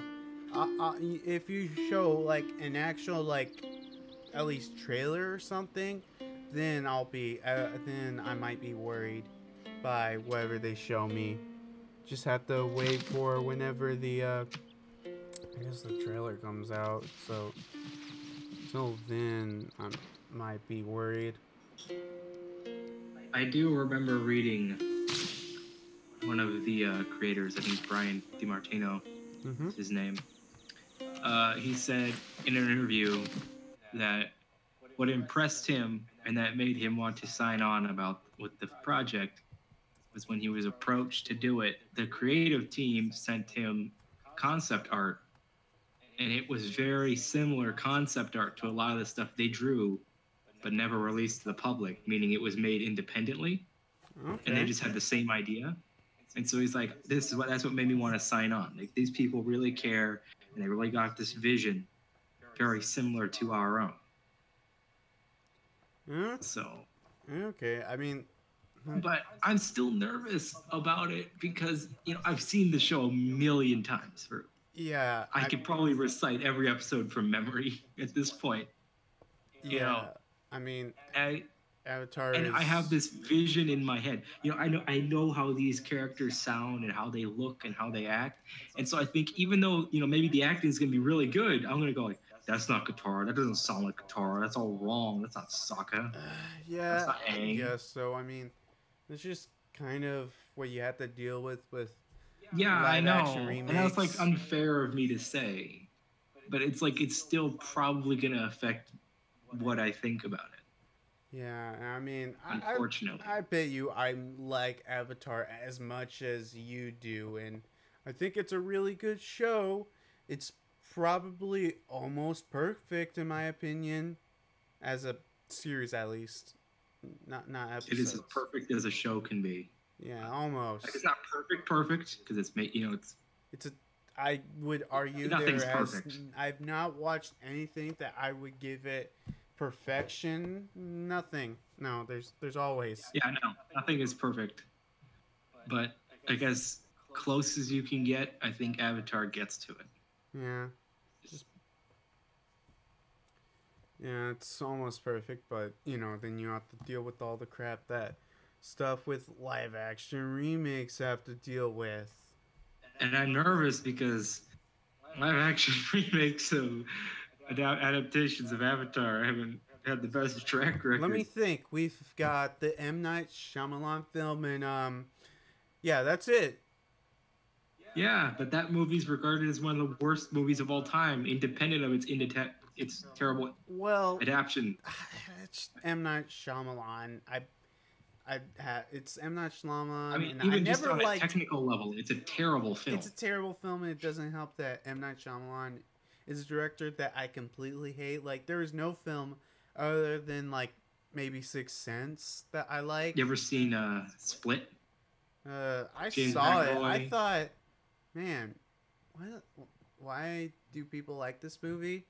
If you show like an actual at least trailer or something, then then I might be worried by whatever they show me. Just have to wait for whenever the I guess the trailer comes out. So until then, I might be worried. I do remember reading one of the creators, I think Brian DiMartino is his name. He said in an interview that what impressed him and that made him want to sign on with the project was when he was approached to do it. The creative team sent him concept art, and it was very similar concept art to a lot of the stuff they drew, but never released to the public, meaning it was made independently, and they just had the same idea. And so he's like, that's what made me want to sign on. Like, these people really care, and they really got this vision very similar to our own. So. Okay, I mean. But I'm still nervous about it because, I've seen the show a million times. Yeah. I could probably recite every episode from memory at this point. Yeah. I mean, Avatar and I have this vision in my head. I know how these characters sound and how they look and how they act. And so I think even though, maybe the acting is going to be really good, I'm going to go like, that's not Katara. That doesn't sound like Katara. That's all wrong. That's not Sokka. Yeah, that's not Aang. I guess so. I mean, it's just kind of what you have to deal with yeah, I know. And that's like unfair of me to say. But it's like it's still probably going to affect what I think about it. Yeah, I mean, unfortunately, I bet you I like Avatar as much as you do, and I think it's a really good show. It's probably almost perfect in my opinion, as a series at least. Not episodes. It is as perfect as a show can be. Yeah, almost. Like, it's not perfect because it's it's a. I would argue nothing's perfect. I've not watched anything that I would give it perfection. Nothing. No, there's always. Yeah, no, nothing is perfect. But I guess close as you can get, I think Avatar gets to it. Yeah. Yeah, it's almost perfect, but you know, then you have to deal with all the crap that stuff with live action remakes have to deal with. And I'm nervous because live action remakes of adaptations of Avatar haven't had the best track record. Let me think. We've got the M. Night Shyamalan film, and yeah, that's it. Yeah, but that movie's regarded as one of the worst movies of all time, independent of its terrible adaptation. It's M. Night Shyamalan. It's M. Night Shyamalan. I mean, and even I just never on a liked, technical level, it's a terrible film. It's a terrible film, and it doesn't help that M. Night Shyamalan is a director that I completely hate. Like, there is no film other than, like, maybe Sixth Sense that I like. You ever seen Split? I James saw McAvoy. it. I thought, man, why do people like this movie?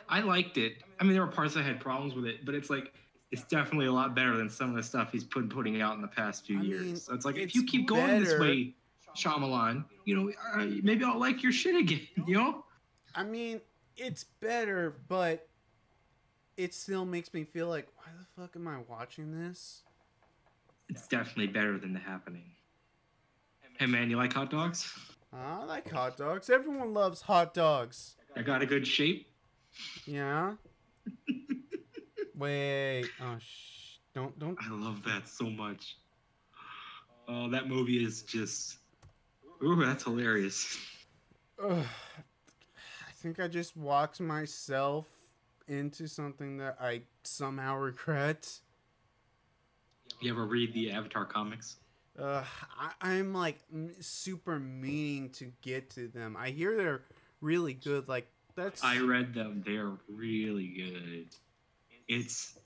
I liked it. I mean, there were parts I had problems with it, but it's like, it's definitely a lot better than some of the stuff he's putting out in the past few years. So it's like, if you keep going this way, Shyamalan, you know, maybe I'll like your shit again, you know? I mean, it's better, but it still makes me feel like, why the fuck am I watching this? It's definitely better than The Happening. Hey man, you like hot dogs? I like hot dogs. Everyone loves hot dogs. I got a good shape. Yeah. Wait. Oh, don't. I love that so much. Oh, that movie is just. Ooh, that's hilarious. I think I just walked myself into something that I somehow regret. You ever read the Avatar comics? I'm like super meaning to get to them. I hear they're really good. Like I read them. They're really good. It's,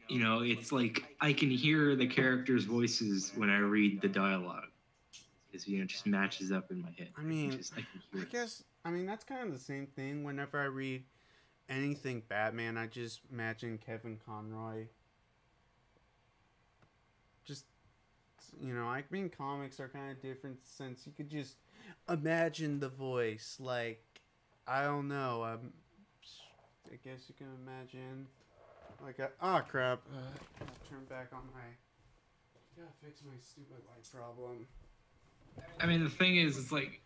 you know, it's like I can hear the characters' voices when I read the dialogue. Because, you know, it just matches up in my head. I mean, I guess, I mean, that's kind of the same thing. Whenever I read anything Batman, I just imagine Kevin Conroy. Just, you know, I mean, comics are kind of different since you could just imagine the voice. Like, I don't know. I guess you can imagine. Like, crap. I'll turn back on my. Gotta fix my stupid light problem. I mean, the thing is, it's like,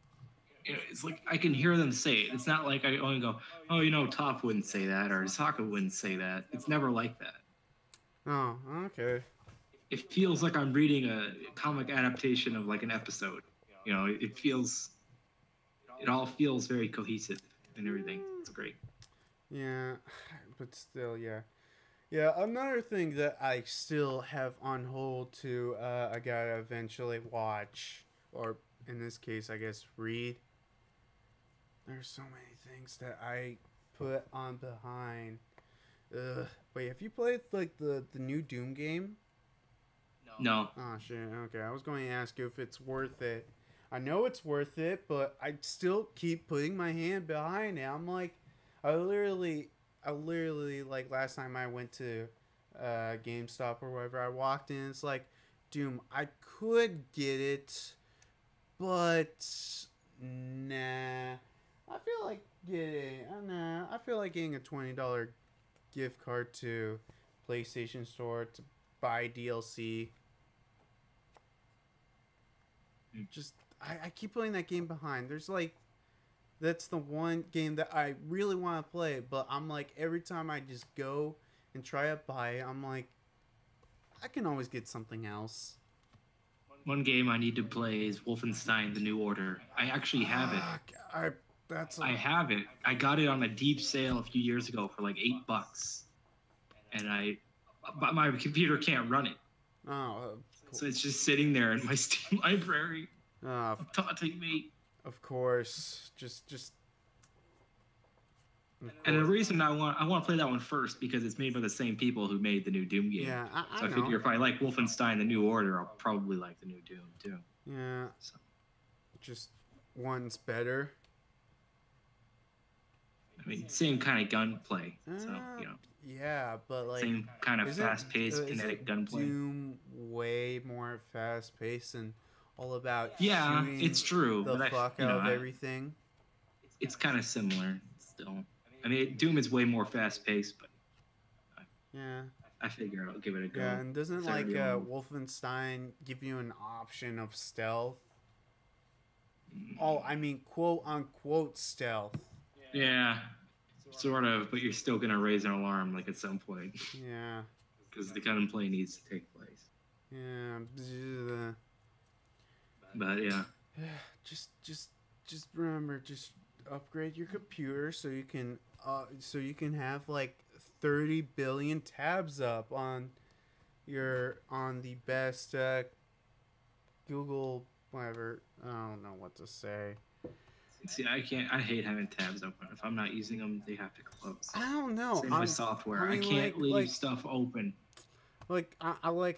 you know, it's like I can hear them say it. It's not like I only go, oh, you know, Toph wouldn't say that, or Sokka wouldn't say that. It's never like that. Oh, okay. It feels like I'm reading a comic adaptation of like an episode. You know, it all feels very cohesive and everything. It's great. Yeah, but still, yeah. Yeah, another thing that I still have on hold to, I gotta eventually watch, or in this case, I guess, read. There's so many things that I put on behind. Wait, have you played, like, the new Doom game? No. Oh, shit, okay. I was going to ask you if it's worth it. I know it's worth it, but I still keep putting my hand behind it. I'm like, I literally, like, last time I went to GameStop or whatever, I walked in, it's like, Doom, I could get it, but nah. I feel like getting a $20 gift card to PlayStation Store to buy DLC. Just, I keep putting that game behind. There's like, that's the one game that I really want to play, but I'm like, every time I just go and try to buy it, I'm like, I can always get something else. One game I need to play is Wolfenstein: The New Order. I actually have it. I have it. I got it on a deep sale a few years ago for like $8, and but my computer can't run it. Oh, cool. So it's just sitting there in my Steam library. Taunting me. Of course, just. And the reason I want to play that one first because it's made by the same people who made the new Doom game. Yeah, I figure if I like Wolfenstein: The New Order, I'll probably like the new Doom too. Yeah. So. Just one's better. I mean, same kind of gunplay. So you know. Yeah, but like same kind of fast-paced kinetic gunplay. Doom way more fast-paced and all about it's true. The fuck out of everything. It's kind of similar still. I mean, Doom is way more fast-paced, but Yeah. I figure I'll give it a go. Yeah, and doesn't It's like already on. Wolfenstein give you an option of stealth? Oh, I mean, quote unquote stealth. Yeah, sort of, but you're still gonna raise an alarm like at some point. Yeah. Because the gunplay needs to take place. Yeah. But yeah. Just remember, just upgrade your computer so you can have like 30 billion tabs up on the best Google whatever. I don't know what to say. See, I hate having tabs open. If I'm not using them, they have to close. I don't know. Same with software. I can't leave stuff open. Like I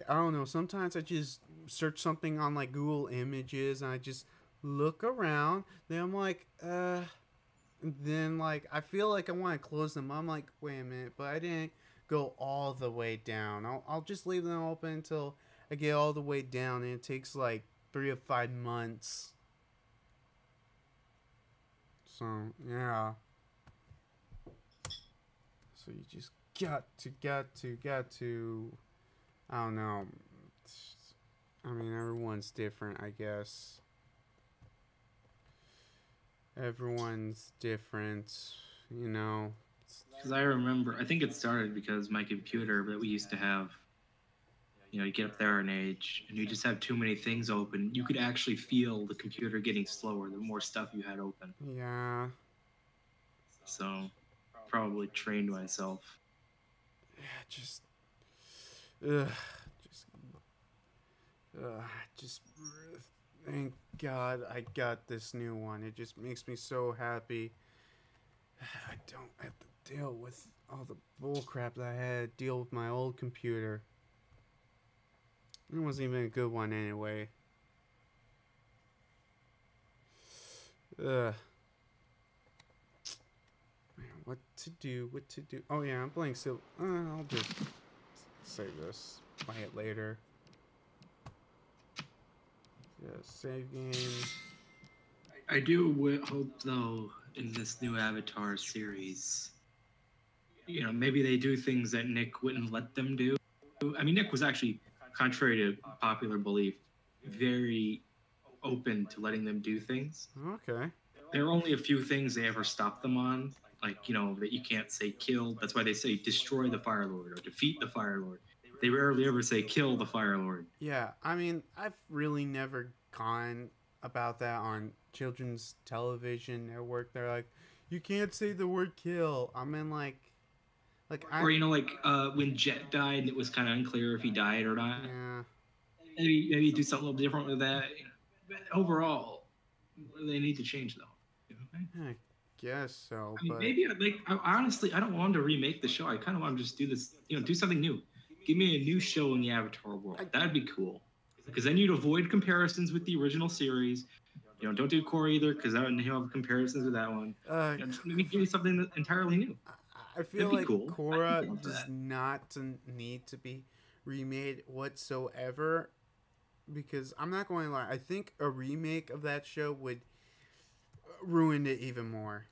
don't know. Sometimes I just search something on like Google Images and I just look around. Then I'm like, then like I feel like I want to close them. I'm like, wait a minute, but I didn't go all the way down. I'll just leave them open until I get all the way down, and it takes like 3 to 5 months. So yeah. So you just got to. I don't know. I mean, everyone's different, I guess. Everyone's different, you know. Because I remember, I think it started because my computer that we used to have, you know, you get up there in age and you just have too many things open. You could actually feel the computer getting slower the more stuff you had open. Yeah. So, probably trained myself. Yeah, just thank God I got this new one. It just makes me so happy. I don't have to deal with all the bullcrap that I had to deal with my old computer. It wasn't even a good one anyway. Man, what to do? Oh yeah, I'm playing still. I'll just save this. Play it later. Yeah, save game. I do hope, though, in this new Avatar series, you know, maybe they do things that Nick wouldn't let them do. I mean, Nick was actually, contrary to popular belief, very open to letting them do things. Okay. There are only a few things they ever stopped them on, like, you know, that you can't say kill. That's why they say destroy the Fire Lord or defeat the Fire Lord. They rarely ever say kill the Fire Lord. Yeah, I mean, I've really never gone about that on children's television network. They're like, you can't say the word kill. I mean, or, you know, like when Jet died, it was kind of unclear if he died or not. Yeah. Maybe do something a little different with that. You know. But overall, they need to change though. I guess so. I mean, but maybe honestly, I don't want them to remake the show. I kind of want to just do this. You know, do something new. Give me a new show in the Avatar world. That'd be cool. Because then you'd avoid comparisons with the original series. You know, don't do Korra either, because I wouldn't have comparisons with that one. Maybe give me something that's entirely new. I feel like cool. Korra does not need to be remade whatsoever. Because I'm not going to lie, I think a remake of that show would ruin it even more.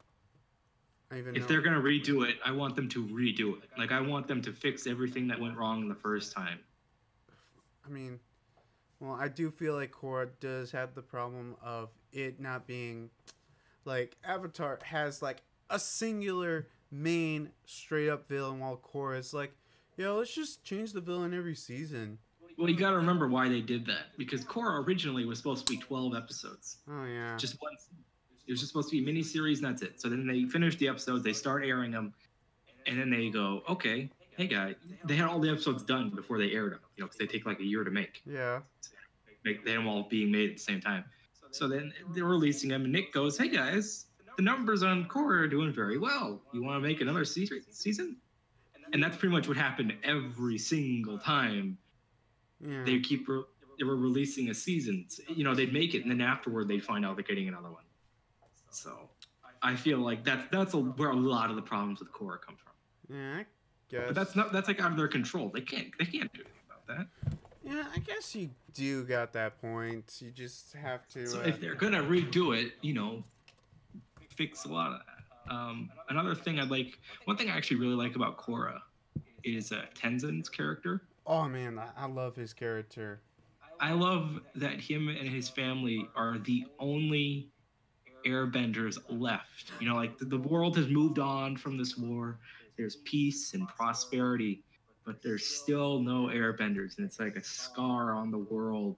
If they're going to redo it, I want them to redo it. Like, I want them to fix everything that went wrong the first time. I mean, well, I do feel like Korra does have the problem of it not being, like, Avatar has, like, a singular main straight-up villain, while Korra is like, yeah, let's just change the villain every season. Well, you got to remember why they did that. Because Korra originally was supposed to be 12 episodes. Oh, yeah. Just one. It was just supposed to be a mini-series, and that's it. So then they finish the episodes, they start airing them, and then they go, okay, hey, guys. They had all the episodes done before they aired them, you know, because they take like a year to make. Yeah. They had them all being made at the same time. So then they're releasing them, and Nick goes, hey, guys, the numbers on Korra are doing very well. You want to make another season? And that's pretty much what happened every single time. Yeah. They were releasing a season. You know, they'd make it, and then afterward, they'd find out they're getting another one. So, I feel like that's where a lot of the problems with Korra come from. Yeah, I guess. But that's like out of their control. They can't do anything about that. Yeah, I guess you do got that point. You just have to. So if they're gonna redo it, you know, fix a lot of that. Another thing one thing I actually really like about Korra is Tenzin's character. Oh man, I love his character. I love that him and his family are the only airbenders left. You know, like the world has moved on from this war. There's peace and prosperity, but there's still no airbenders, and it's like a scar on the world.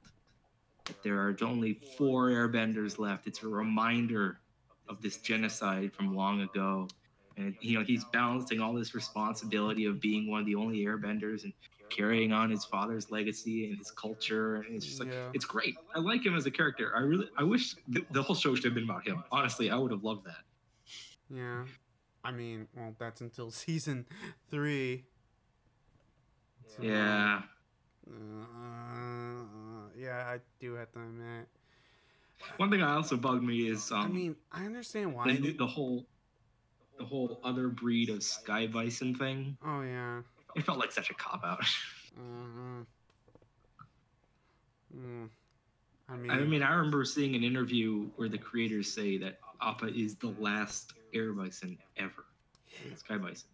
There are only 4 airbenders left. It's a reminder of this genocide from long ago. And you know, he's balancing all this responsibility of being one of the only airbenders and carrying on his father's legacy and his culture. And it's just like, it's great. I like him as a character. I wish the whole show should have been about him. Honestly, I would have loved that. Yeah. I mean, well, that's until season 3. So, yeah. Yeah, I do have to admit. One thing that also bugged me is I mean, I understand why the whole other breed of sky bison thing. Oh yeah. It felt like such a cop out. I mean, I remember seeing an interview where the creators say that Appa is the last air bison ever. Sky bison.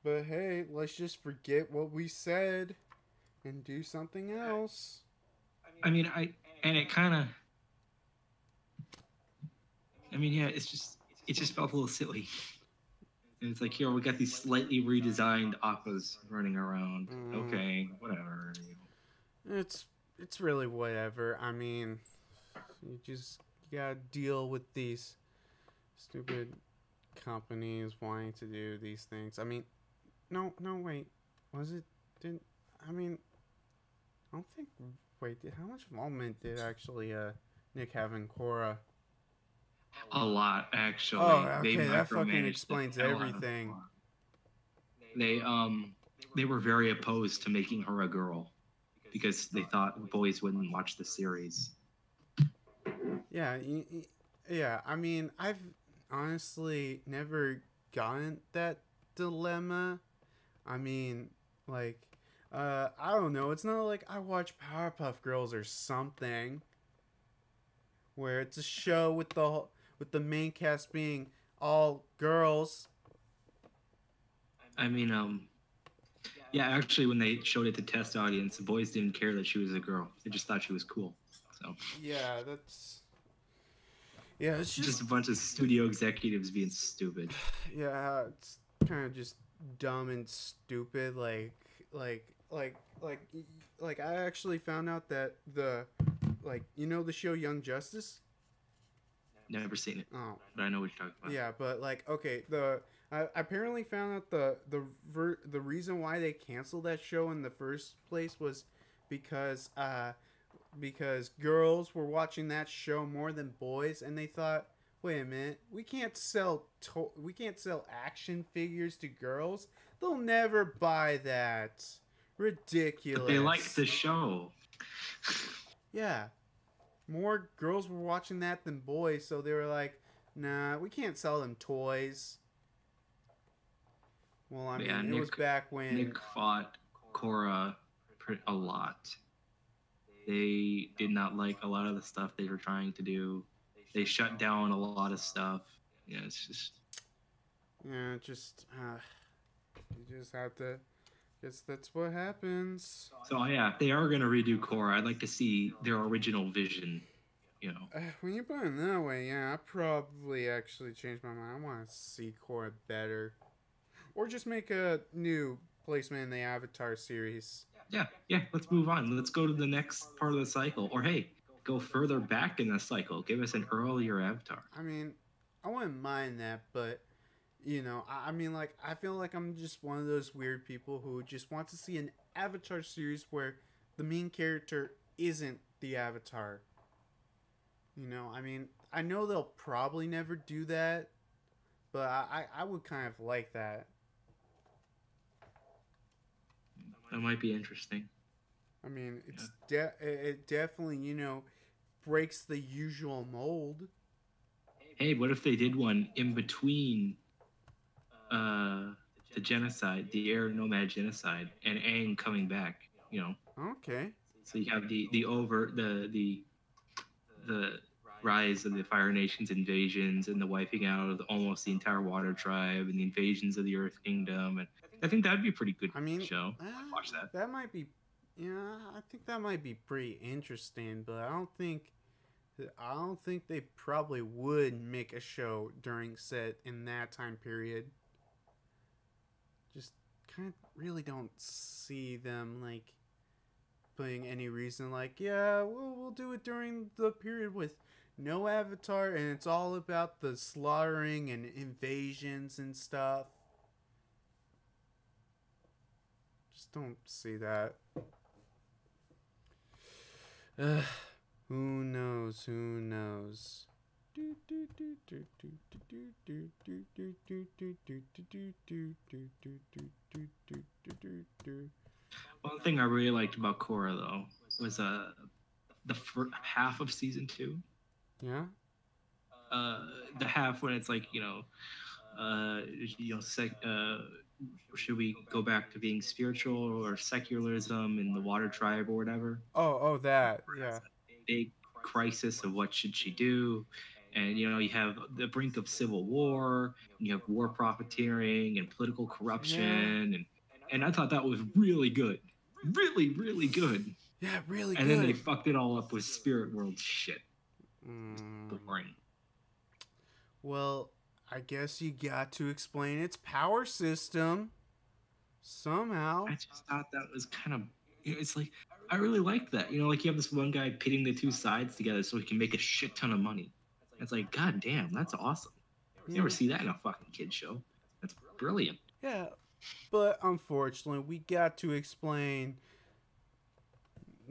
But hey, let's just forget what we said and do something else. I mean, it just felt a little silly. And it's like, here, we got these slightly redesigned Appas running around. Okay, whatever. It's really whatever. I mean, you gotta deal with these stupid companies wanting to do these things. I mean, no, wait. Was it? I don't think. Wait, how much involvement did actually Nick have in Korra? A lot, actually. Oh, okay, that fucking explains everything. They were very opposed to making her a girl because they thought boys wouldn't watch the series. Yeah, I mean, I've honestly never gotten that dilemma. I mean, like, I don't know. It's not like I watch Powerpuff Girls or something, where it's a show with the main cast being all girls. I mean, yeah, actually, when they showed it to test audience, the boys didn't care that she was a girl. They just thought she was cool. So yeah, it's just a bunch of studio executives being stupid. Yeah, it's kind of just dumb and stupid. Like I actually found out that the show Young Justice. Never seen it. Oh, but I know what you're talking about. Yeah, but like, okay, I apparently found out the reason why they canceled that show in the first place was because girls were watching that show more than boys, and they thought, wait a minute, we can't sell action figures to girls. They'll never buy that. Ridiculous. But they liked the show. Yeah. More girls were watching that than boys, so they were like, nah, we can't sell them toys. Well, I mean, it was back when Nick fought Korra a lot. They did not like a lot of the stuff they were trying to do. They shut down a lot of stuff. Yeah, it's just... Yeah, you just have to... Guess that's what happens. So yeah, if they are going to redo Korra, I'd like to see their original vision, you know. When you put it that way, yeah, I probably actually changed my mind. I want to see Korra better. Or just make a new placement in the Avatar series. Yeah, let's move on. Let's go to the next part of the cycle. Or hey, go further back in the cycle. Give us an earlier Avatar. I mean, I wouldn't mind that, but... You know, I mean, like, I feel like I'm just one of those weird people who just want to see an Avatar series where the main character isn't the Avatar. You know, I mean, I know they'll probably never do that, but I would kind of like that. That might be interesting. I mean, it definitely, you know, breaks the usual mold. Hey, what if they did one in between... the genocide, the air nomad genocide, and Aang coming back, you know. Okay. So you have the rise of the Fire Nation's invasions and the wiping out of almost the entire Water Tribe and the invasions of the Earth Kingdom. And I think that'd be a pretty good show. I'd watch that. That might be, I think that might be pretty interesting, but I don't think they probably would make a show during set in that time period. Just kind of really don't see them like putting any reason like, yeah, we'll do it during the period with no Avatar and it's all about the slaughtering and invasions and stuff. Just don't see that. Who knows? One thing I really liked about Korra though was the half of season 2. Yeah. The half when it's like should we go back to being spiritual or secularism in the Water Tribe or whatever? Oh, that, yeah. Big crisis of what should she do, and you have the brink of civil war, and you have war profiteering and political corruption, and I thought that was really good, really, really good. Yeah, really and good. And then they fucked it all up with Spirit World shit. Boring. Well, I guess you got to explain its power system somehow. I just thought that was kind of, it's like, I really like that. Like you have this one guy pitting the two sides together so he can make a shit ton of money. It's like, god damn, that's awesome. You never see that in a fucking kid show. That's brilliant. Yeah, but unfortunately, we got to explain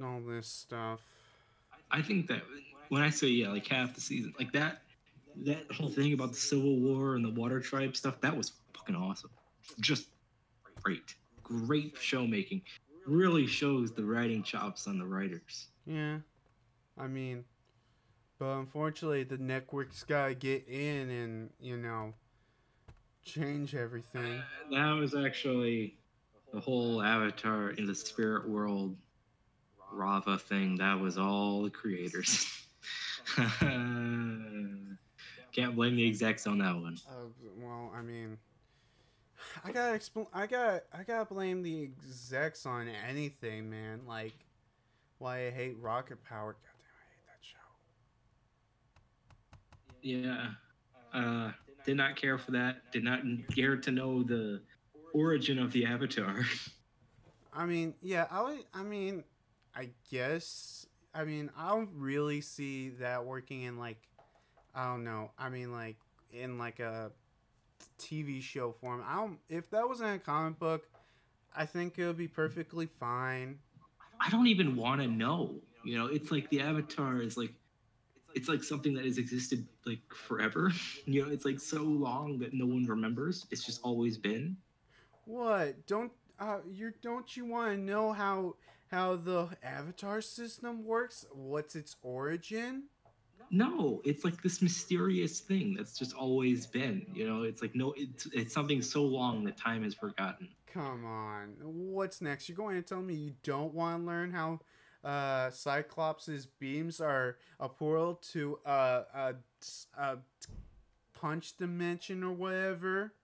all this stuff. I think that when I say, like half the season, like that whole thing about the Civil War and the Water Tribe stuff, that was fucking awesome. Just great show making. Really shows the writing chops on the writers. Yeah, I mean, but unfortunately the network's gotta get in and change everything. That was actually the whole Avatar in the spirit world Rava thing. That was all the creators. Can't blame the execs on that one. Well, I mean, I gotta blame the execs on anything, man. Like, why I hate Rocket Power. Goddamn, I hate that show. Yeah. Did not care for that. Did not care to know the origin of the Avatar. I mean, yeah, I guess. I mean, I don't really see that working in like, I don't know. I mean, like in like a TV show form. If that was in a comic book, I think it would be perfectly fine. I don't even want to know. It's like the Avatar is like, it's like something that has existed like forever. It's like so long that no one remembers. It's just always been. What? Don't you want to know how the Avatar system works? What's its origin? No, it's like this mysterious thing that's just always been. It's like it's something so long that time has forgotten. Come on, what's next? You're going to tell me you don't want to learn how Cyclops' beams are a portal to a punch dimension or whatever?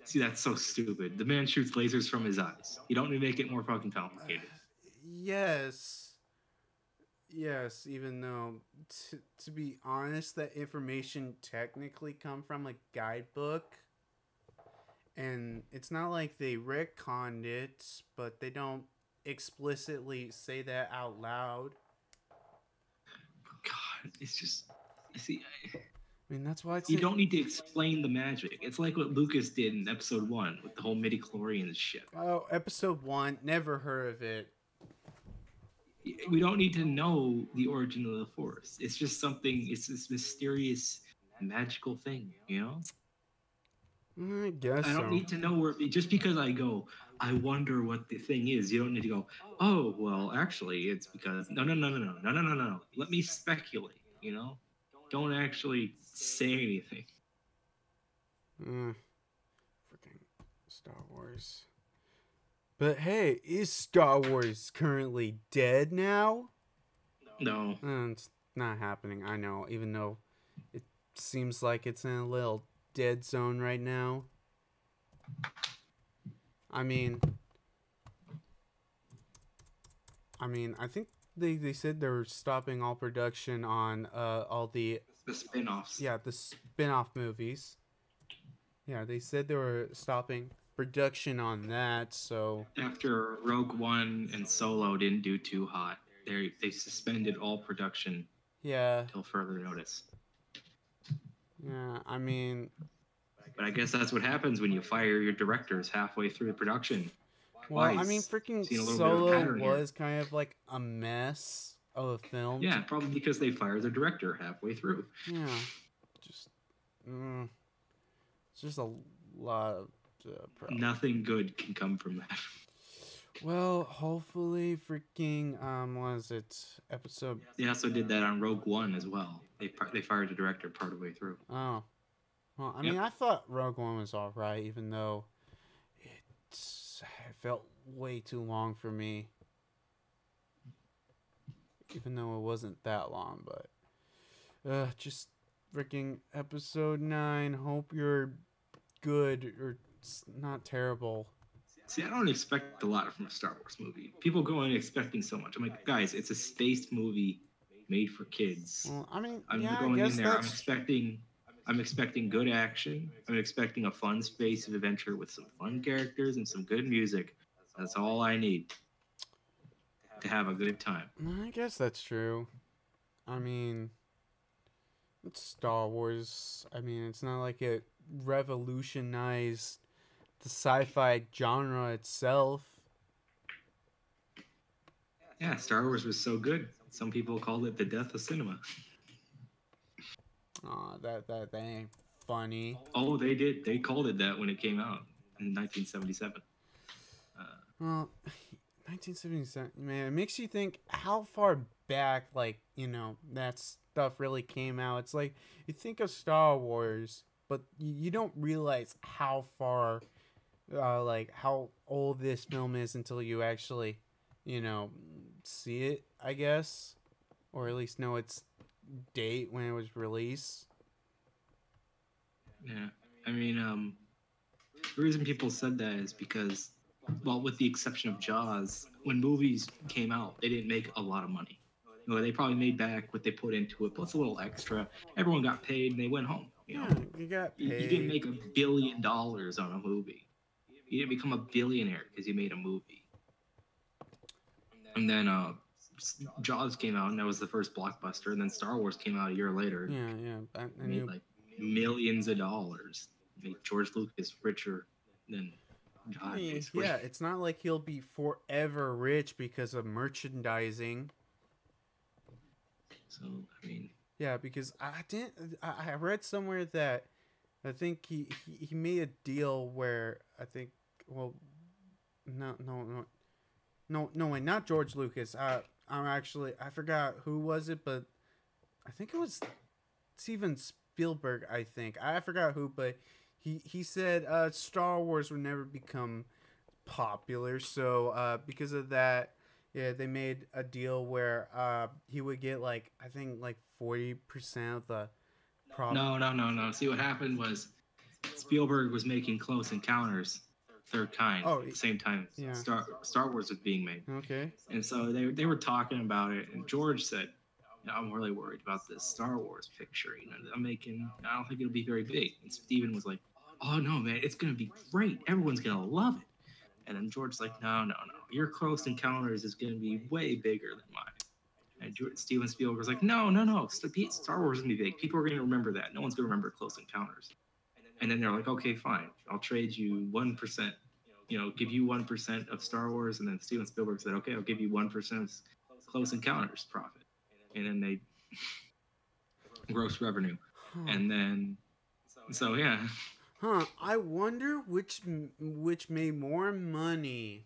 See, that's so stupid. The man shoots lasers from his eyes. You don't need to make it more fucking complicated. Yes, even though, to be honest, that information technically come from a guidebook. And it's not like they retconned it, but they don't explicitly say that out loud. God, it's just... See, I mean, that's why you don't need to explain the magic. It's like what Lucas did in episode 1 with the whole midi-chlorians shit. Oh, episode 1, never heard of it. We don't need to know the origin of the Force. It's just something, it's this mysterious, magical thing, I guess I don't need to know where, just because I go, I wonder what the thing is. You don't need to go, oh, well, actually, it's because, no. Let me speculate, Don't actually say anything. Freaking Star Wars. But hey, is Star Wars currently dead now? No. It's not happening. I know, even though it seems like it's in a little dead zone right now. I mean, I think they said they were stopping all production on all the spin-offs. Yeah, the spin-off movies. Yeah, they said they were stopping production on that. So after Rogue One and Solo didn't do too hot, they suspended all production. Yeah. Until further notice. Yeah, I mean. But I guess that's what happens when you fire your directors halfway through the production. Well, I mean, freaking Solo was kind of like a mess of a film. Yeah, probably because they fired the director halfway through. Yeah, just it's just a lot of problems. Nothing good can come from that. Well, hopefully, freaking what is it? Episode. They also did that on Rogue One as well. They fired the director part of the way through. Oh, well, I mean, I thought Rogue One was all right, even though it felt way too long for me. Even though it wasn't that long, but just freaking episode 9. Hope you're good or not terrible. See, I don't expect a lot from a Star Wars movie. People go in expecting so much. I'm like, guys, it's a space movie made for kids. Well, I mean, I'm yeah, going I in guess there. I'm expecting good action. I'm expecting a fun space adventure with some fun characters and some good music. That's all I need to have a good time. I guess that's true. I mean, it's Star Wars. I mean, it's not like it revolutionized the sci-fi genre itself. Yeah, Star Wars was so good. Some people called it the death of cinema. Aw, that ain't funny. Oh, they did. They called it that when it came out in 1977. Well, 1977, man, it makes you think how far back, like, that stuff really came out. It's like, you think of Star Wars, but you don't realize how far, like, how old this film is until you actually, see it, I guess. Or at least know its date when it was released. Yeah, I mean, the reason people said that is because, well, with the exception of Jaws, when movies came out, they didn't make a lot of money. They probably made back what they put into it, plus a little extra. Everyone got paid and they went home. You got paid. You didn't make $1 billion on a movie. You didn't become a billionaire because you made a movie. And then Jaws came out, and that was the first blockbuster. And then Star Wars came out a year later. Yeah. I made like millions of dollars. Made George Lucas richer than God, basically. Yeah, it's not like he'll be forever rich because of merchandising. So, I mean... Yeah, because I read somewhere that I think he made a deal where I think, well, no, wait, not George Lucas. I forgot who was it, but I think it was Steven Spielberg, I think. I forgot who, but he said Star Wars would never become popular, so because of that, yeah, they made a deal where he would get like, I think like 40% of the profit. No. See, what happened was Spielberg was making Close Encounters, Third Kind, at the same time Star Wars was being made. Okay. And so they were talking about it, and George said, I'm really worried about this Star Wars picture. I don't think it'll be very big. And Steven was like, oh no, man, it's gonna be great. Everyone's gonna love it. And then George's like, no. Your Close Encounters is going to be way bigger than mine. And Steven Spielberg was like, no. Star Wars is going to be big. People are going to remember that. No one's going to remember Close Encounters. And then they're like, okay, fine. I'll trade you 1%. Give you 1% of Star Wars. And then Steven Spielberg said, okay, I'll give you 1% of Close Encounters profit. And then they gross revenue. And then, so yeah. I wonder which made more money.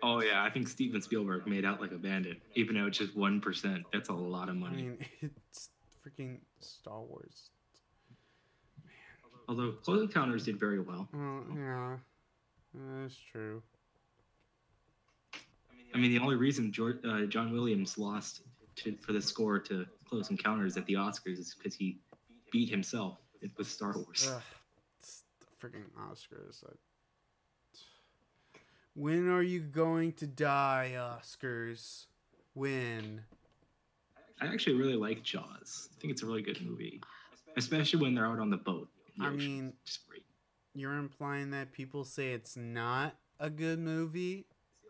Oh yeah, I think Steven Spielberg made out like a bandit, even though it's just 1%. That's a lot of money. I mean, it's freaking Star Wars. Man. Although Close Encounters did very well. Yeah, that's true. I mean, the only reason John Williams lost for the score to Close Encounters at the Oscars is because he beat himself with Star Wars. It's the freaking Oscars. When are you going to die, Oscars? When? I actually really like Jaws. I think it's a really good movie, especially when they're out on the boat. I mean, just great. You're implying that people say it's not a good movie?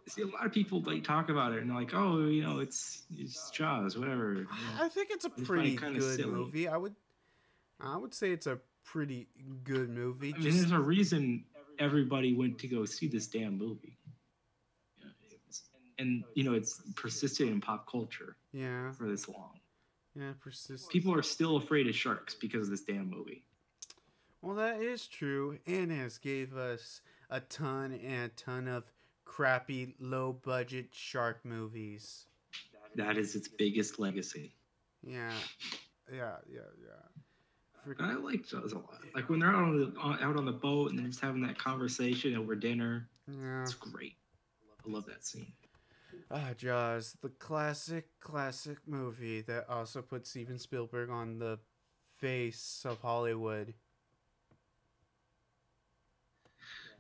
See, a lot of people like talk about it and they're like, oh, you know, it's Jaws, whatever. You know, I think it's a pretty good movie. I would say it's a pretty good movie. I mean, there's a reason everybody went to go see this damn movie. And you know, it's persisted in pop culture. Yeah. For this long. Yeah, persistent. People are still afraid of sharks because of this damn movie. Well, that is true, and has gave us a ton of crappy, low-budget shark movies. That is its biggest legacy. Yeah. I like Jaws a lot. Like when they're out on the boat and they're just having that conversation over dinner. Yeah. It's great. I love that scene. Jaws, the classic movie that also put Steven Spielberg on the face of Hollywood.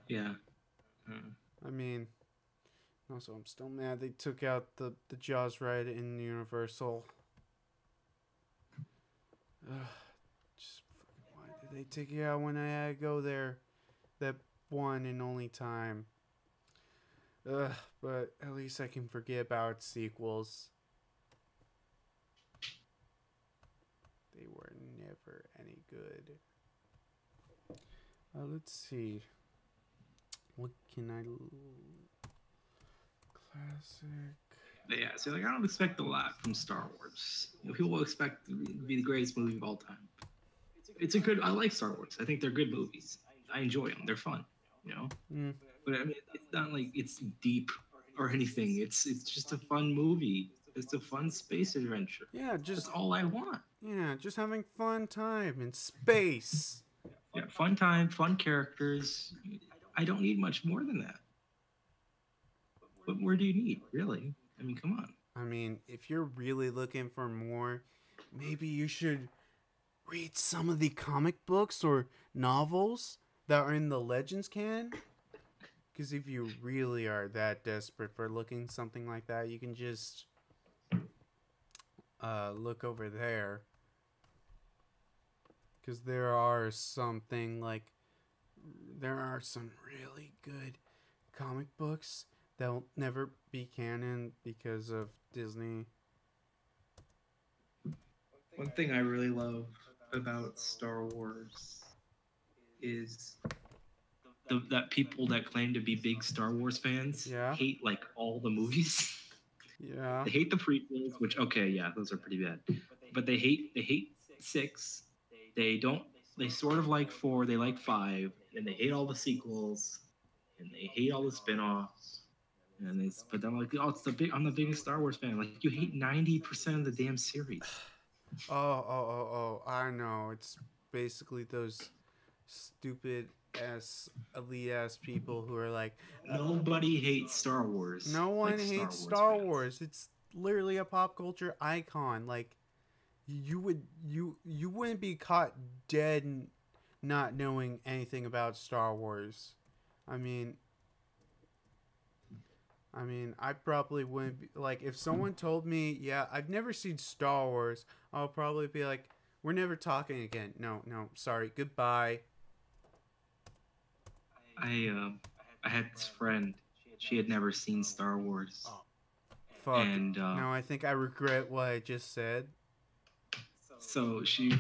Yeah. I mean, also I'm still mad they took out the Jaws ride in Universal. Just why did they take it out when I had to go there that one and only time? But at least I can forget about sequels. They were never any good. Let's see. What can I... Classic... But yeah, so like I don't expect a lot from Star Wars. You know, people will expect it to be the greatest movie of all time. It's a good... I like Star Wars. I think they're good movies. I enjoy them. They're fun, you know? Mm. But I mean, it's not like it's deep or anything. It's just a fun movie. It's a fun space adventure. Yeah, that's all I want. Yeah, just having fun time in space. Yeah, fun time, fun characters. I don't need much more than that. What more do you need, really? I mean, come on. I mean, if you're really looking for more, maybe you should read some of the comic books or novels that are in the Legends canon. Because if you really are that desperate for looking something like that, you can just look over there. Because there are some really good comic books that will never be canon because of Disney. One thing I really love about Star Wars is that people that claim to be big Star Wars fans hate like all the movies. Yeah. They hate the prequels, which those are pretty bad. But they hate 6. They sort of like 4, they like 5, and they hate all the sequels, and they hate all the spin-offs. But I'm like, I'm the biggest Star Wars fan. Like, you hate 90% of the damn series. Oh, I know. It's basically those stupid ass elite ass people who are like, nobody hates Star Wars. No one hates Star Wars. It's literally a pop culture icon. Like, you wouldn't be caught dead not knowing anything about Star Wars. I mean, I probably wouldn't be, like, if someone told me, yeah, I've never seen Star Wars, I'll probably be like, we're never talking again. No, sorry, goodbye. I had this friend. She had never seen Star Wars. Oh, fuck. And no, I think I regret what I just said. So she,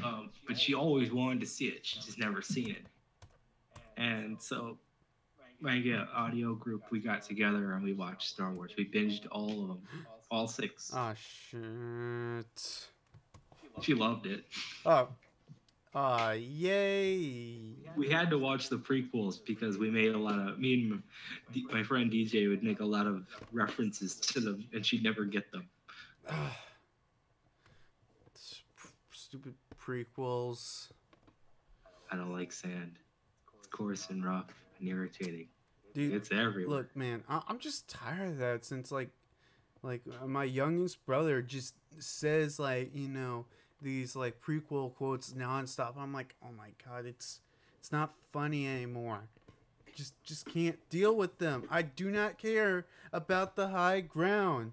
but she always wanted to see it. She just never seen it. And so, my audio group, we got together and we watched Star Wars. We binged all of them, all 6. Oh shit! She loved it. Yay! We had to watch the prequels because we made a lot of, me and my friend DJ would make a lot of references to them, and she'd never get them. Stupid prequels. I don't like sand. It's coarse and rough and irritating. Dude, it's everywhere. Look, man, I'm just tired of that since, like, Like my youngest brother just says like, you know, these like prequel quotes nonstop. I'm like, oh my god, it's not funny anymore. Just can't deal with them. I do not care about the high ground.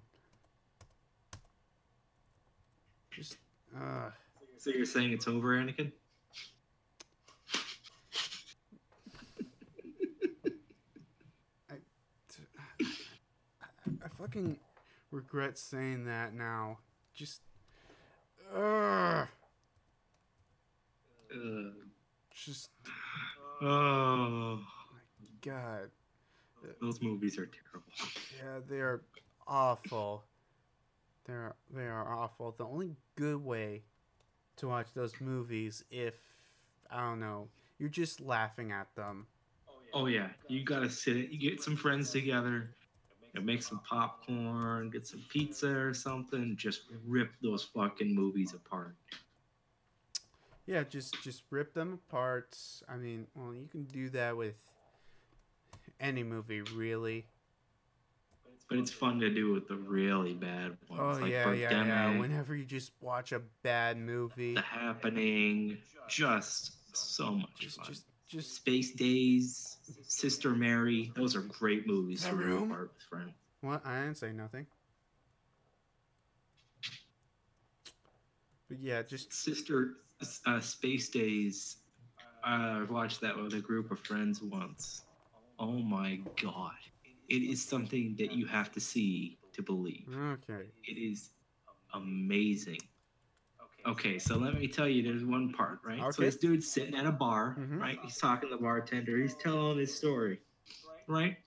Just So you're saying it's over, Anakin? I fucking regret saying that now. Just just oh my god. Those movies are terrible. Yeah, they are awful. They are awful. The only good way to watch those movies, if I don't know, you're just laughing at them. Oh yeah, you gotta you get some friends together, and make some popcorn, get some pizza or something, just rip those fucking movies apart. Yeah, just rip them apart. I mean, well, you can do that with any movie, really. But it's fun to do with the really bad ones. Oh, like yeah, Birdemic, yeah. Whenever you just watch a bad movie. The Happening, just so much fun. Just Space Days, Sister Mary. Those are great movies to rip apart with friends. What? I didn't say nothing. But yeah, just Space Days. I watched that with a group of friends once. Oh my god. It is something that you have to see to believe. Okay. It is amazing. Okay, so let me tell you, there's one part, right? Okay. So this dude's sitting at a bar, right? He's talking to the bartender. He's telling his story, right?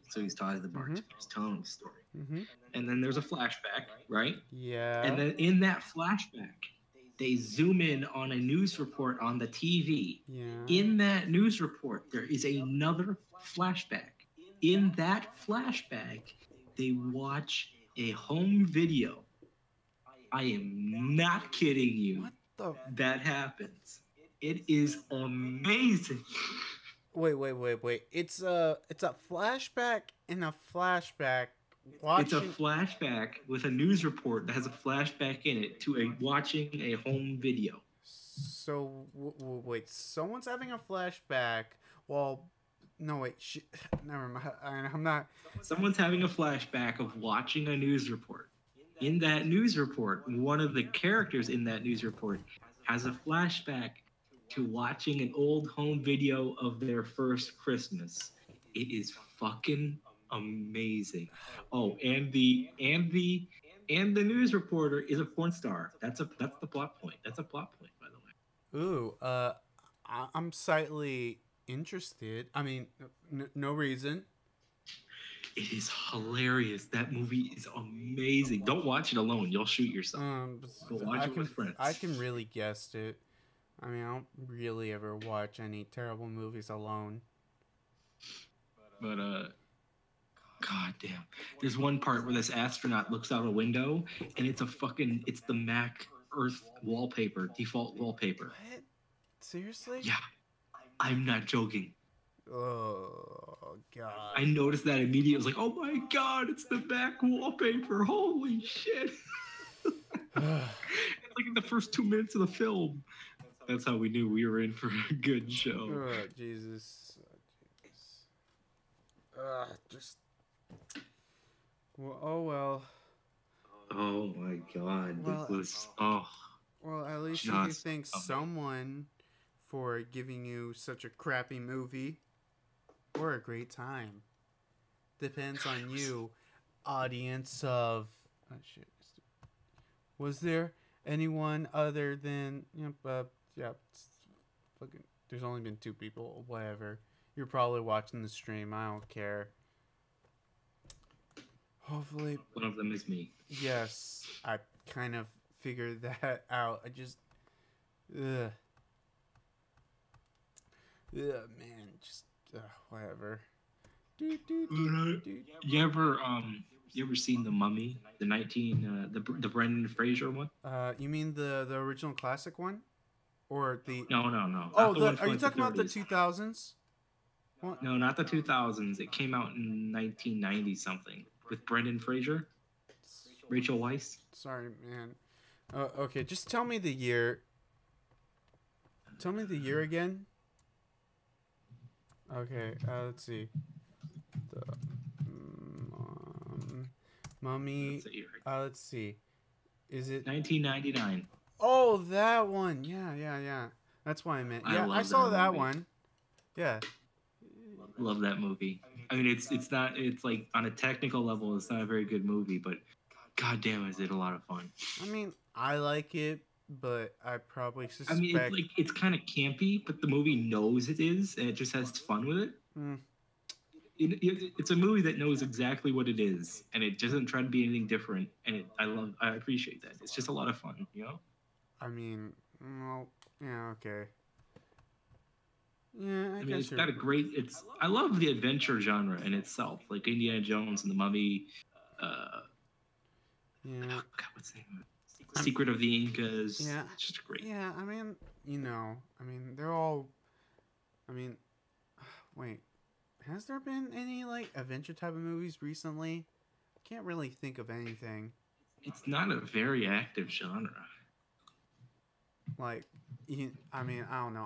So he's talking to the bartender. He's telling him his story. And then there's a flashback, right? Yeah. And then in that flashback, they zoom in on a news report on the TV. Yeah. In that news report, there is another flashback. In that flashback, they watch a home video. I am not kidding you. What the? That happens. It is amazing. Wait. It's a flashback in a flashback. Watching... It's a flashback with a news report that has a flashback in it to watching a home video. So wait, someone's having a flashback while. No wait, never mind. I'm not. Someone's having a flashback of watching a news report. In that news report, one of the characters in that news report has a flashback to watching an old home video of their first Christmas. It is fucking amazing. Oh, and the news reporter is a porn star. That's the plot point. That's a plot point, by the way. Ooh, I'm slightly interested. I mean, no reason. It is hilarious. That movie is amazing. Don't watch it alone. You'll shoot yourself. Go watch it with friends. I can really guess it. I mean, I don't really ever watch any terrible movies alone. But, god damn. There's one part where this astronaut looks out a window, and it's the Mac Earth wallpaper, default wallpaper. What? Seriously? Yeah. I'm not joking. Oh, God. I noticed that immediately. I was like, oh my god, it's the Mac wallpaper. Holy shit. It's like in the first 2 minutes of the film. That's how we knew we were in for a good show. Oh, Jesus. Just... Well, oh, well. Oh, my God. Well, it was... Oh. Well, at least you can thank someone for giving you such a crappy movie or a great time. Depends on you, audience of... Oh, shit. Was there anyone other than... fucking... There's only been 2 people, whatever. You're probably watching the stream. I don't care. Hopefully... One of them is me. Yes. I kind of figured that out. I just... Ugh. Yeah, man, just whatever. You ever seen The Mummy, the Brendan Fraser one? You mean the original classic one, or the? No. Oh, are you talking about the 2000s? No, not the 2000s. It came out in 1990 something with Brendan Fraser. Rachel Weisz. Sorry, man. Okay, just tell me the year. Tell me the year again. Okay, let's see. The Mummy. Let's see. Is it 1999? Oh, that one. Yeah. That's what I meant. Yeah, I saw that one. Yeah. Love that movie. I mean, it's not. It's like on a technical level, it's not a very good movie, but goddamn, is it a lot of fun. I mean, I like it, but I probably suspect. I mean, it's kind of campy, but the movie knows it is, and it just has fun with it. It's a movie that knows exactly what it is, and it doesn't try to be anything different. And I appreciate that. It's just a lot of fun, you know. I mean, well, yeah, okay. Yeah, I mean, guess it's got a great. I love the adventure genre in itself, like Indiana Jones and the Mummy. Yeah. Oh, God, what's the name? Secret of the Incas. Yeah, it's just great. Yeah, I mean, they're all. I mean, wait, has there been any like adventure type of movies recently? I can't really think of anything. It's not a very active genre. Like, I mean, I don't know.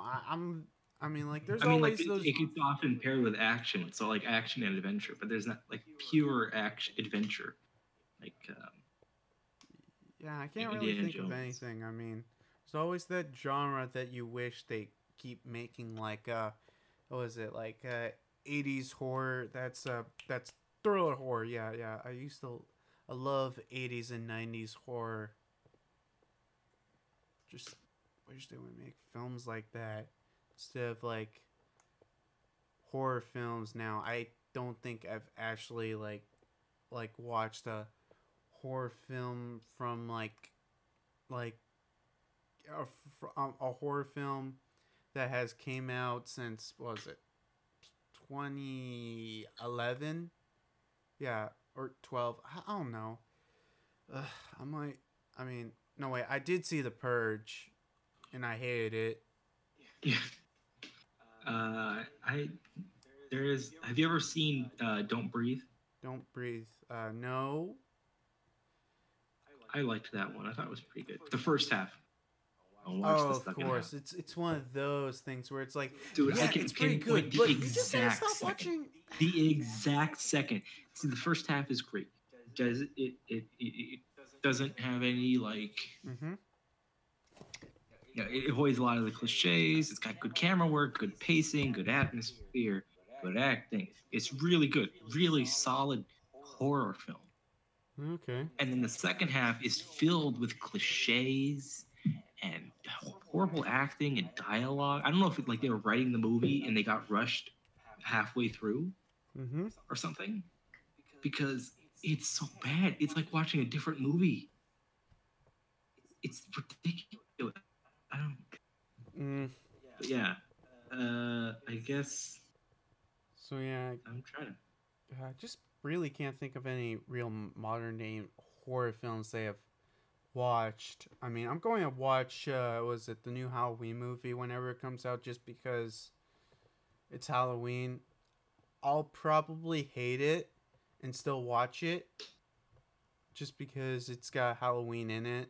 I mean, like, there's always those. It gets often paired with action, so like action and adventure, but there's not like pure action adventure, like. Yeah, I can't really think of anything. I mean, there's always that genre that you wish they keep making, like what was it, like 80s horror? That's thriller horror. Yeah. I love 80s and 90s horror. Just wish they would make films like that instead of like horror films. Now, I don't think I've actually like watched a horror film from like a horror film that has came out since, what was it, 2011? Yeah, or 12. I don't know. I mean, no way. I did see The Purge, and I hated it. Yeah. Have you ever seen Don't Breathe? Don't Breathe. No. I liked that one. I thought it was pretty good. The first half. Of course. It's one of those things where it's like, dude, yeah, I can it's pretty good, the but exact you just gotta stop second. watching. The exact second. See, the first half is great. It doesn't have any like. Mm-hmm. You know, it avoids a lot of the cliches. It's got good camera work, good pacing, good atmosphere, good acting. It's really good, really solid horror film. Okay. And then the second half is filled with cliches and horrible acting and dialogue. I don't know if they were writing the movie and they got rushed halfway through or something, because it's so bad. It's like watching a different movie. It's ridiculous. I don't. But yeah. I guess. So yeah, I'm trying to. I just really can't think of any real modern day horror films they have watched. I mean, I'm going to watch was it the new Halloween movie whenever it comes out, just because it's Halloween. I'll probably hate it and still watch it just because it's got Halloween in it.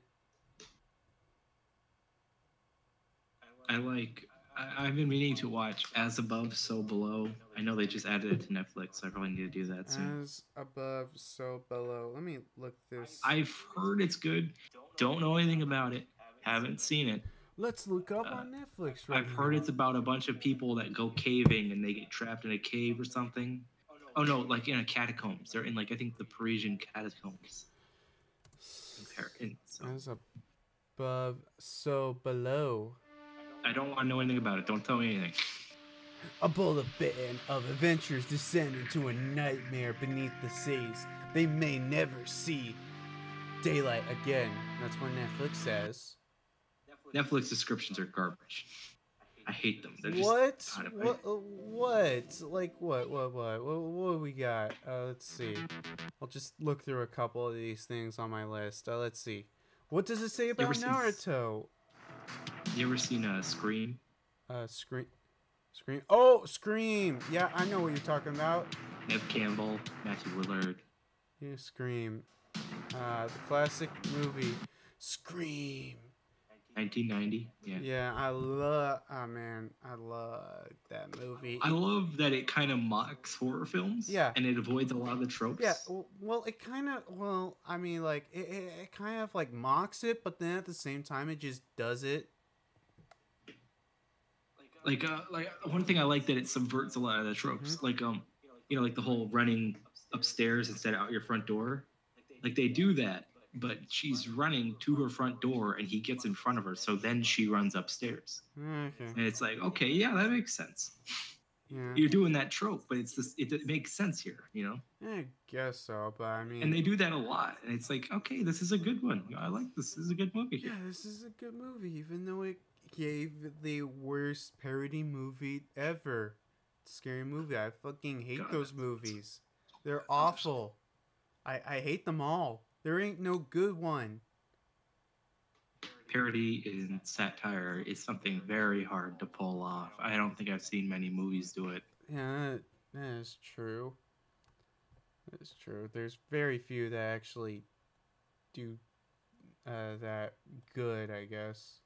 I've been meaning to watch As Above, So Below. I know they just added it to Netflix, so I probably need to do that soon. As Above, So Below. Let me look this. I've heard it's good. Don't know anything about it. Haven't seen it. Let's look up on Netflix right I've heard it's about a bunch of people that go caving and they get trapped in a cave or something. Oh no, like in a catacombs. They're in like, I think the Parisian catacombs. As Above, So Below. I don't want to know anything about it. Don't tell me anything. A bold band of adventurers descend into a nightmare beneath the seas. They may never see daylight again. That's what Netflix says. Netflix descriptions are garbage. I hate them. They're just what? Like what? What do we got? Let's see. I'll just look through a couple of these things on my list. Let's see. What does it say about Naruto? You ever seen Scream? Scream. Oh, Scream. Yeah, I know what you're talking about. Nev Campbell, Matthew Willard. Yeah, Scream. The classic movie Scream. 1990. Yeah. Yeah, I love. Oh man, I love that movie. I love that it kind of mocks horror films. Yeah. And it avoids a lot of the tropes. Yeah, well, it kind of, well, I mean, like, it kind of, like, mocks it, but then at the same time, it just does it. Like one thing I like that it subverts a lot of the tropes. Like, like the whole running upstairs instead of out your front door. Like, they do that, but she's running to her front door, and he gets in front of her, so then she runs upstairs. Okay. And it's like, okay, yeah, that makes sense. Yeah. You're doing that trope, but it makes sense here, I guess so, but I mean... And they do that a lot, and it's like, okay, this is a good one. I like this. This is a good movie. Yeah, this is a good movie, even though it gave the worst parody movie ever. Scary movie. I fucking hate those movies. They're awful. I hate them all. There ain't no good one. Parody and satire is something very hard to pull off. I don't think I've seen many movies do it. Yeah, that is true. That is true. There's very few that actually do that good, I guess.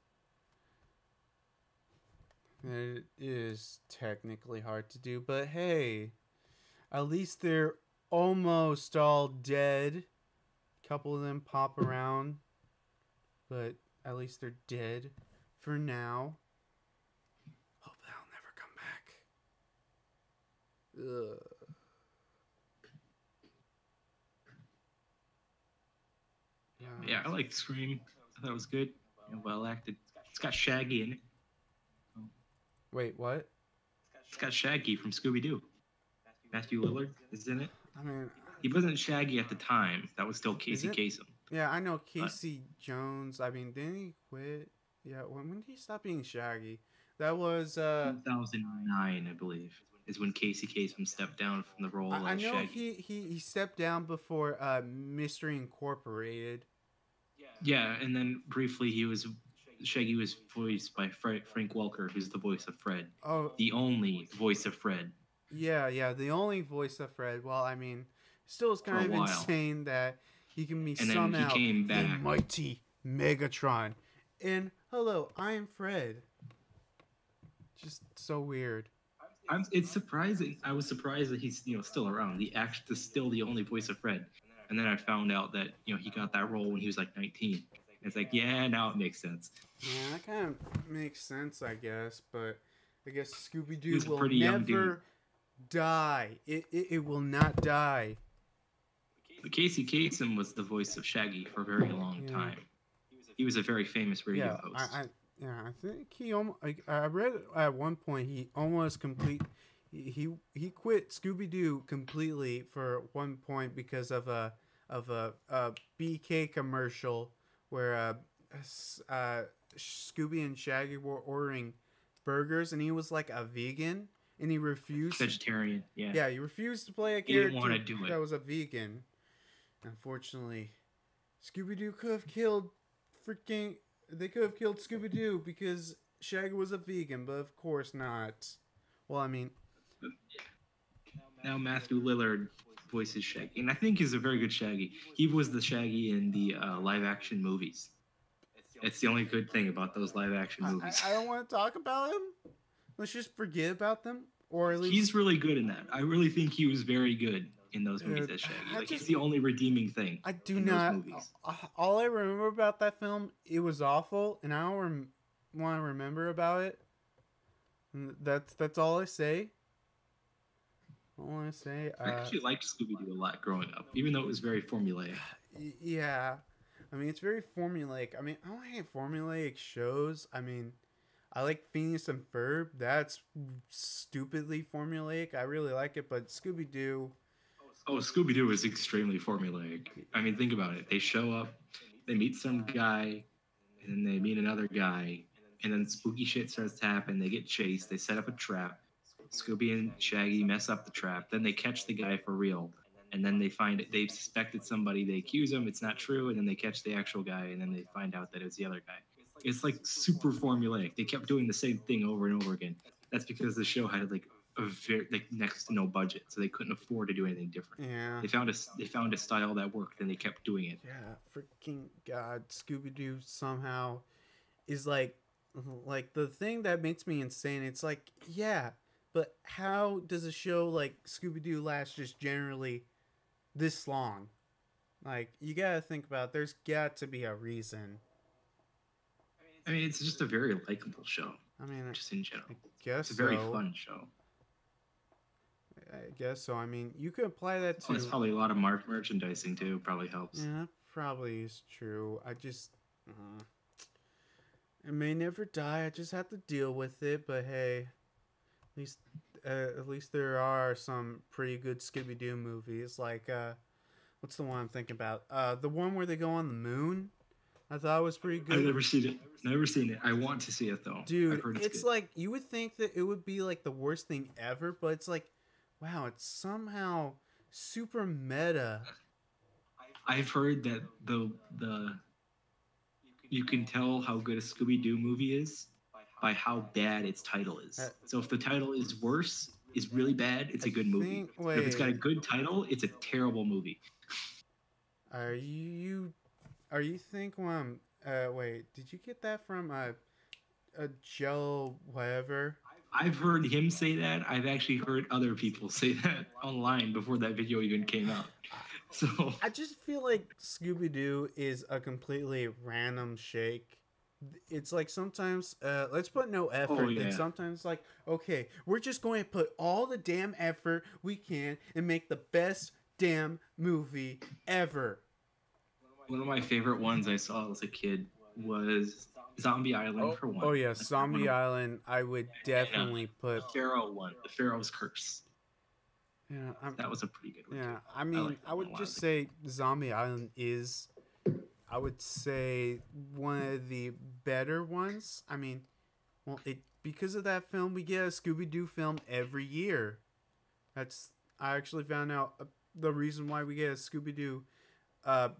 It is technically hard to do, but hey, at least they're almost all dead. A couple of them pop around, but at least they're dead for now. Hope they'll never come back. Ugh. Yeah, I like Scream. I thought it was good. Well acted. It's got Shaggy in it. Wait, what? It's got Shaggy from Scooby-Doo. Matthew Lillard is in it. I mean, he wasn't Shaggy at the time. That was still Casey Kasem. Yeah, I know Casey Jones. I mean, didn't he quit? Yeah, when did he stop being Shaggy? That was 2009, I believe, is when Casey Kasem stepped down from the role I as know Shaggy. he stepped down before Mystery Incorporated. Yeah, and then briefly Shaggy was voiced by Frank Welker, who's the voice of Fred. Oh, the only voice of Fred. Yeah, the only voice of Fred. Well, I mean, still it's kind of insane that he can be somehow the mighty Megatron. And hello, I'm Fred. Just so weird. It's surprising. I was surprised that he's still around. Still the only voice of Fred. And then I found out that he got that role when he was like 19. It's like, yeah, now it makes sense. Yeah, that kind of makes sense, I guess. But I guess Scooby-Doo will never die. It will not die. But Casey Kasem was the voice of Shaggy for a very long time. He was a very famous radio host. I think I read at one point he almost he quit Scooby-Doo completely for one point because of a BK commercial where Scooby and Shaggy were ordering burgers and he was like a vegan and he refused. Vegetarian, yeah. Yeah, he refused to play a character that was a vegan. Unfortunately, Scooby-Doo could have killed Scooby-Doo because Shaggy was a vegan, but of course not. Well, I mean, now Matthew Lillard voices Shaggy, and I think he's a very good Shaggy. He was the Shaggy in the live-action movies. It's the only good thing about those live-action movies. I don't want to talk about him. Let's just forget about them, or at least he's really good in that. I really think he was very good in those movies as Shaggy. He's the only redeeming thing. I do not. All I remember about that film, it was awful, and I don't want to remember about it. And that's all I say. I actually liked Scooby-Doo a lot growing up, even though it was very formulaic. Yeah, I mean it's very formulaic. I mean I don't hate formulaic shows. I mean I like Phineas and Ferb. That's stupidly formulaic. I really like it, but Scooby-Doo. Oh, Scooby-Doo is extremely formulaic. I mean, think about it. They show up, they meet some guy, and then they meet another guy, and then spooky shit starts to happen. They get chased. They set up a trap. Scooby and Shaggy mess up the trap. Then they catch the guy for real. And then they find it. They suspected somebody. They accuse him. It's not true. And then they catch the actual guy. And then they find out that it's the other guy. It's like super formulaic. They kept doing the same thing over and over again. That's because the show had like a very like next to no budget, so they couldn't afford to do anything different. Yeah. They found a style that worked, and they kept doing it. Yeah, freaking God, Scooby-Doo somehow is like the thing that makes me insane. It's like, yeah, but how does a show like Scooby-Doo last just generally this long? Like, you gotta think about it. There's got to be a reason. I mean, it's just a very likable show. I mean, just in general, I guess it's a very so. fun show. I guess so. I mean, you could apply that to. Well, it's probably a lot of merchandising too. Probably helps. Yeah, that probably is true. I just, it may never die. I just have to deal with it. But hey, at least there are some pretty good Scooby-Doo movies. Like, what's the one I'm thinking about? The one where they go on the moon. I thought it was pretty good. I've never seen it. Never seen it. I want to see it though. Dude, I've heard it's good. like you would think that it would be like the worst thing ever, but it's like, wow, it's somehow super meta. I've heard that the you can tell how good a Scooby-Doo movie is by how bad its title is. So if the title is worse, is really bad, it's a good movie. But if it's got a good title, it's a terrible movie. Are you thinking? Wait, did you get that from a Joe whatever? I've heard him say that. I've actually heard other people say that online before that video even came out. So I just feel like Scooby-Doo is a completely random shake. It's like sometimes let's put no effort. And sometimes like, okay, we're just going to put all the damn effort we can and make the best damn movie ever. One of my favorite ones I saw as a kid was Zombie Island for one. Oh yeah, Zombie Island. I would definitely put the Pharaoh one, the Pharaoh's Curse. Yeah, that was a pretty good one. Yeah, I mean, I would just say Zombie Island is, I would say, one of the better ones. I mean, well, because of that film, we get a Scooby-Doo film every year. I actually found out the reason why we get a Scooby-Doo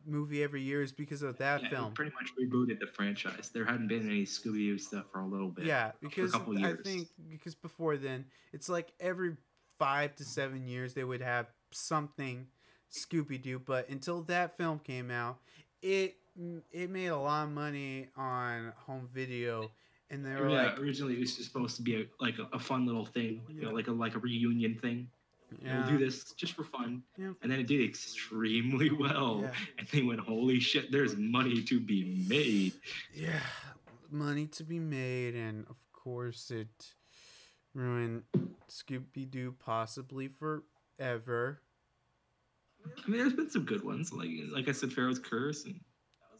movie every year is because of that film. It pretty much rebooted the franchise. There hadn't been any Scooby-Doo stuff for a little bit. Yeah, because for a couple years. I think because before then, it's like every 5 to 7 years they would have something Scooby-Doo, but until that film came out, it made a lot of money on home video, and they were like, originally it was just supposed to be a fun little thing, you know, like a reunion thing. Yeah. We'll do this just for fun. Yeah. And then it did extremely well. Yeah. And they went, holy shit, there's money to be made. Yeah, money to be made, and of course it ruined Scooby-Doo possibly forever. I mean, there's been some good ones. Like I said, Pharaoh's Curse, and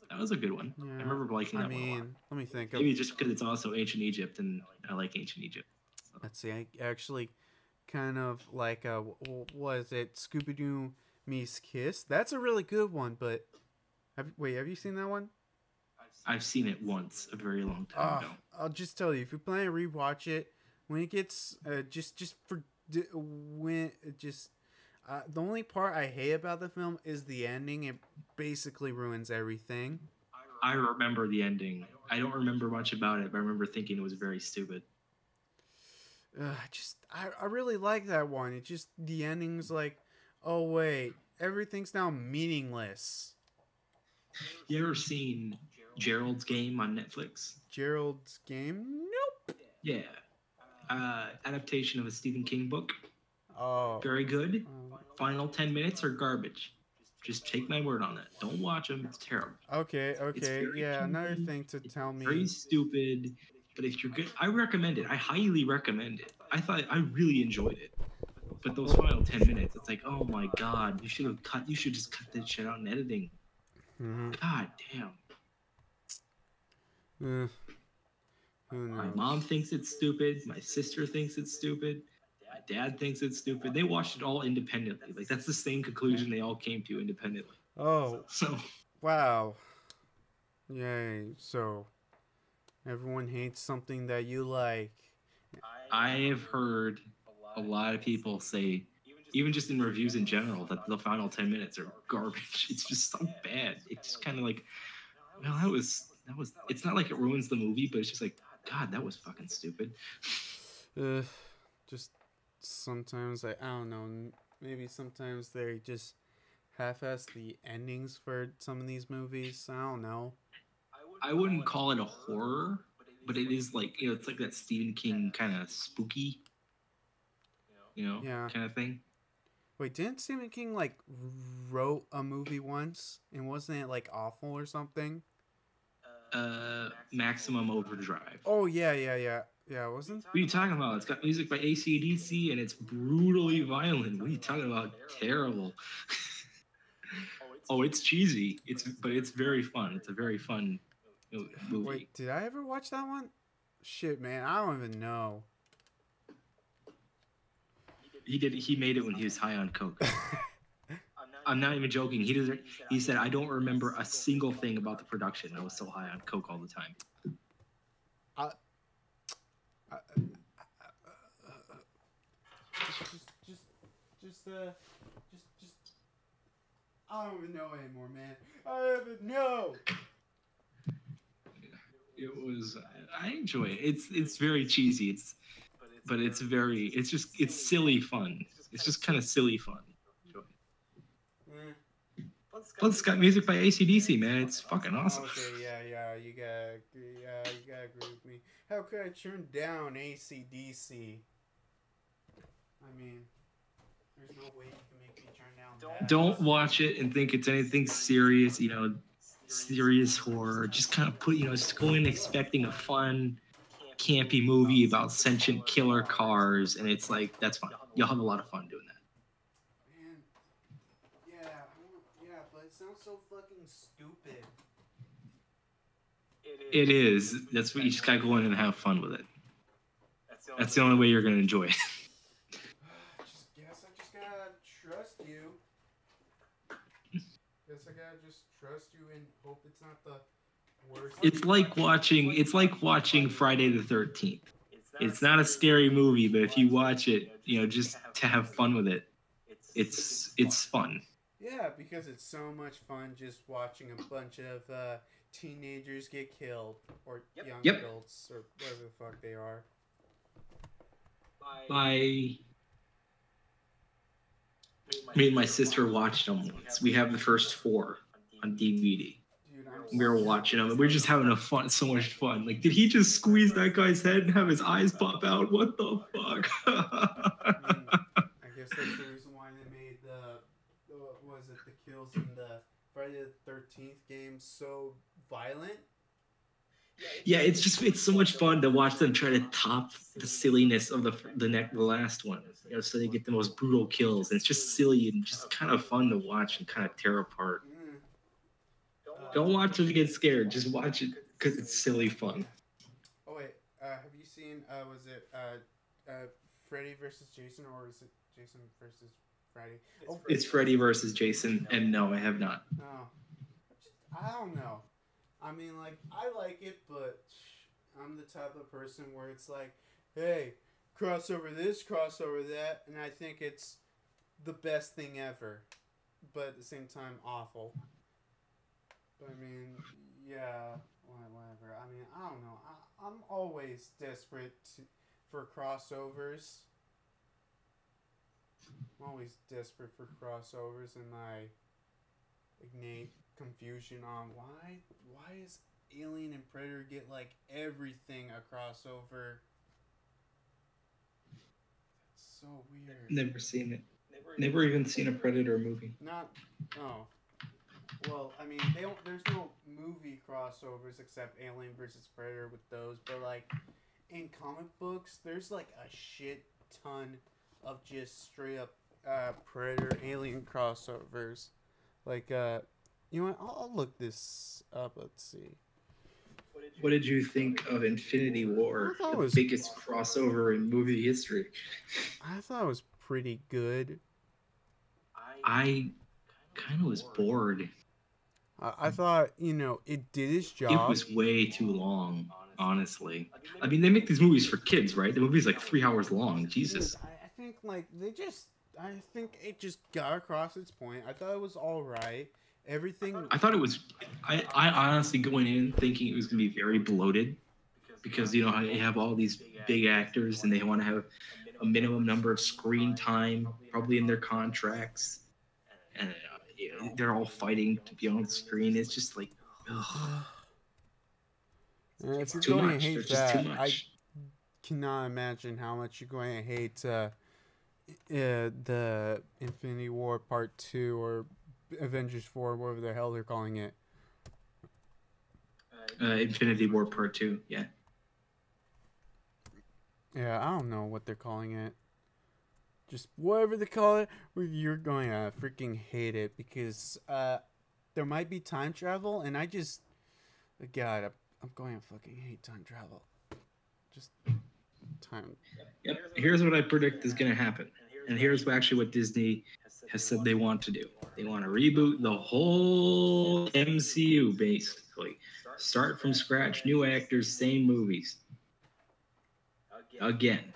that was a good one. Yeah. I remember liking that one a lot. Let me think. Maybe just because it's also ancient Egypt, and I like ancient Egypt. So. Let's see. I actually kind of like was it Scooby-Doo Meets Kiss? That's a really good one, but have you seen that one? I've seen it once a very long time ago. I'll just tell you, if you plan to rewatch it, when it gets the only part I hate about the film is the ending. It basically ruins everything. I remember the ending. I don't remember much about it, but I remember thinking it was very stupid. I really like that one. It just, the ending's like, oh wait, everything's now meaningless. You ever seen Gerald's Game on Netflix? Gerald's Game? Nope. Yeah. Adaptation of a Stephen King book. Oh. Very good. Final 10 minutes are garbage. Just take my word on that. Don't watch them. It's terrible. Okay. Yeah, another thing to tell me. Very stupid. But if you're good, I recommend it. I highly recommend it. I really enjoyed it. But those final 10 minutes, it's like, oh my god, you should just cut that shit out in editing. Mm-hmm. God damn. Who knows? My mom thinks it's stupid. My sister thinks it's stupid. My dad thinks it's stupid. They watched it all independently. Like, that's the same conclusion they all came to independently. Oh. So. Wow. Yay. So. Everyone hates something that you like. I have heard a lot of people say, even just in reviews in general, that the final 10 minutes are garbage. It's just so bad. It's just kind of like, well, that was. It's not like it ruins the movie, but it's just like, God, that was fucking stupid. Just sometimes I don't know. Maybe sometimes they just half-ass the endings for some of these movies. I don't know. I wouldn't call it a horror, but it is like, you know, it's like that Stephen King kind of spooky, Yeah. kind of thing. Wait, didn't Stephen King like wrote a movie once and wasn't it like awful or something? Maximum Overdrive. Oh yeah, wasn't? What are you talking about? It's got music by AC/DC and it's brutally violent. What are you talking about? Terrible. Oh, it's cheesy. But it's very fun. It's a very fun movie. Wait, did I ever watch that one? Shit, man, I don't even know. He made it when he was high on coke. I'm not even joking. He said, I don't remember a single thing about the production. I was so high on coke all the time. Just I don't even know anymore, man. I don't even know. It was. I enjoy it. It's very cheesy. It's silly fun. It's just kind of silly fun. Plus, it's got music by AC/DC, man. It's fucking awesome. Okay, you gotta agree with me. How could I turn down AC/DC? I mean, there's no way you can make me turn down that. Don't watch it and think it's anything serious. Serious horror. Just kind of just go in expecting a fun, campy movie about sentient killer cars, and it's like that's fun. You'll have a lot of fun doing that. Man, yeah, but it sounds so fucking stupid. It is. That's what you just gotta go in and have fun with it. That's the only way you're gonna enjoy it. Guess I just gotta trust you. Guess I gotta just trust you and hope it's not the worst. It's like watching Friday the 13th. It's not a scary movie, but if you watch it, just to have fun with it, it's fun. Yeah, because it's so much fun just watching a bunch of teenagers get killed, or young adults, or whatever the fuck they are. Me and my sister watched them once. We have the first 4 on DVD. We were watching them, and we are just having so much fun. Like, did he just squeeze that guy's head and have his eyes pop out? What the fuck? I guess that's the reason why they made the kills in the Friday the 13th game so violent. Yeah, it's so much fun to watch them try to top the silliness of the last one. So they get the most brutal kills, and it's just silly and just kind of fun to watch and kind of tear apart. Don't watch it to get scared. Just watch it because it's silly fun. Oh wait, have you seen? Was it Freddy versus Jason, or is it Jason versus Freddy? It's Freddy versus Jason, and no, I have not. No, I don't know. I mean, like, I like it, but I'm the type of person where it's like, hey, crossover this, crossover that, and I think it's the best thing ever, but at the same time, awful. But I mean, yeah, whatever. I mean, I don't know. I'm always desperate for crossovers. I'm always desperate for crossovers, and my innate confusion on why is Alien and Predator get like everything a crossover. That's so weird. Never seen it. Never even seen a Predator movie. Well, I mean, there's no movie crossovers except Alien versus Predator with those, but like in comic books, there's like a shit ton of just straight up Predator Alien crossovers. Like you know what? I'll look this up. Let's see. What did you think of Infinity War, the biggest crossover in movie history? I thought it was pretty good. I kind of was bored. I thought, it did its job. It was way too long, honestly. I mean, they make these movies for kids, right? The movie's like 3 hours long. Jesus. I think, I think it just got across its point. I thought it was all right. Everything. I thought it was. I honestly going in thinking it was going to be very bloated, because how you have all these big actors and they want to have a minimum number of screen time, probably in their contracts, and they're all fighting to be on the screen. It's just like, ugh. If you're Too going to much. hate There's just too that, I much. cannot imagine how much you're going to hate the Infinity War Part 2 or Avengers 4, whatever the hell they're calling it. Infinity War Part 2, yeah. Yeah, I don't know what they're calling it. Just whatever they call it, you're going to freaking hate it because there might be time travel, and God, I'm going to fucking hate time travel. Just time. Yep. Here's what I predict is going to happen. And here's actually what Disney has said they want to do. They want to reboot the whole MCU, basically. Start from scratch, new actors, same movies. Again.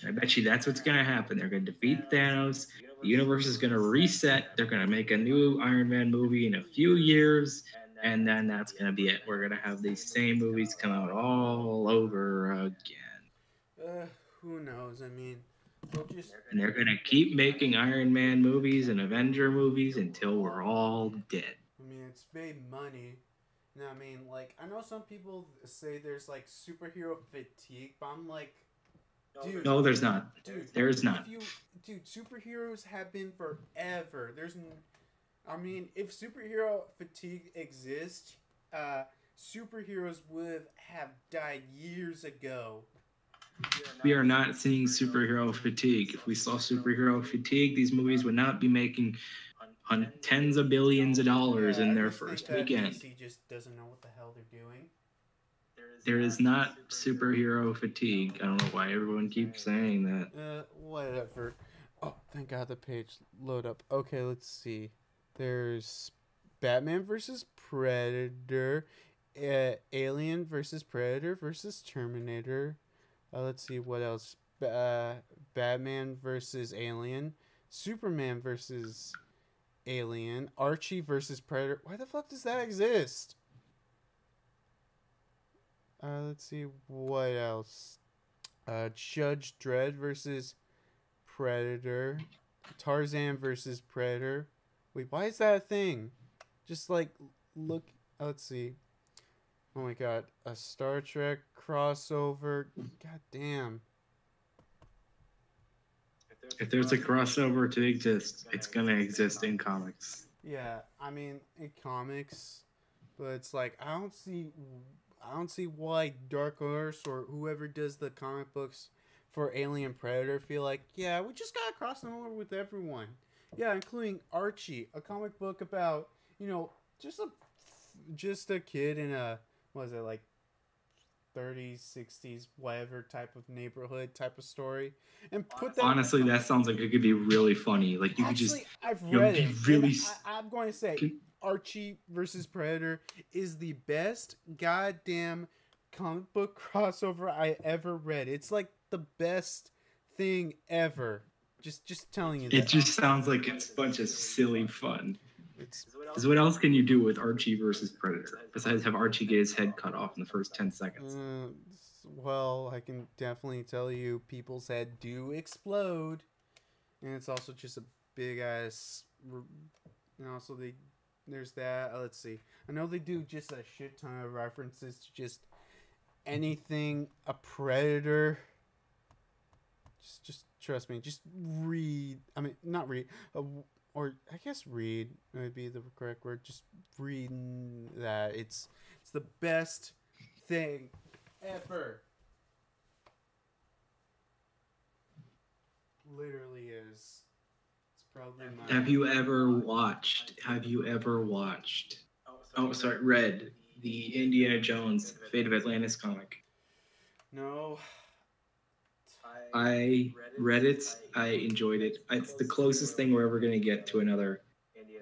I bet you that's what's going to happen. They're going to defeat Thanos. The universe is going to reset. They're going to make a new Iron Man movie in a few years. And then that's going to be it. We're going to have these same movies come out all over again. Who knows? I mean, and they're going to keep making Iron Man movies and Avenger movies until we're all dead. I mean, it's made money. No, I mean, like, I know some people say there's, like, superhero fatigue, but I'm like, dude. No, there's not. Dude, there is not. Dude, superheroes have been forever. I mean, if superhero fatigue exists, superheroes would have died years ago. We are not seeing superhero fatigue. If we saw superhero fatigue, these movies would not be making tens of billions of dollars in their first weekend. DC just doesn't know what the hell they're doing. There is not superhero fatigue. I don't know why everyone keeps saying that. Whatever. Oh, thank God the page load up. Okay, let's see. There's Batman versus Predator, Alien versus Predator versus Terminator. Let's see what else. Batman versus Alien, Superman versus Alien, Archie versus Predator. Why the fuck does that exist? Let's see what else. Judge Dredd versus Predator, Tarzan versus Predator. Wait, why is that a thing? Just like look. Let's see. Oh my God, a Star Trek crossover. God damn. If there's a crossover to exist, it's gonna exist in comics. Yeah, I mean in comics, but it's like I don't see why Dark Horse or whoever does the comic books for Alien Predator feel like, yeah, we just gotta cross them over with everyone. Yeah, including Archie, a comic book about, you know, just a kid in a, what is it, like 30s, 60s, whatever type of neighborhood type of story, and put that. Honestly, that sounds like it could be really funny. Like you could just. I've read it. Really. I'm going to say Archie versus Predator is the best goddamn comic book crossover I ever read. It's like the best thing ever. Just telling you that. It just sounds like it's a bunch of silly fun. Because what else can you do with Archie versus Predator besides have Archie get his head cut off in the first 10 seconds? Well, I can definitely tell you people's head do explode. And it's also just a big ass. And also there's that. Let's see. I know they do just a shit ton of references to just anything a Predator. Just trust me. Just read. I mean, not read. Or I guess read would be the correct word. Just read that. It's the best thing ever. Literally is. It's probably my. Have you ever watched? Oh, sorry, read the Indiana Jones Fate of Atlantis comic? No. I read it. I enjoyed it. It's the closest thing we're ever going to get to another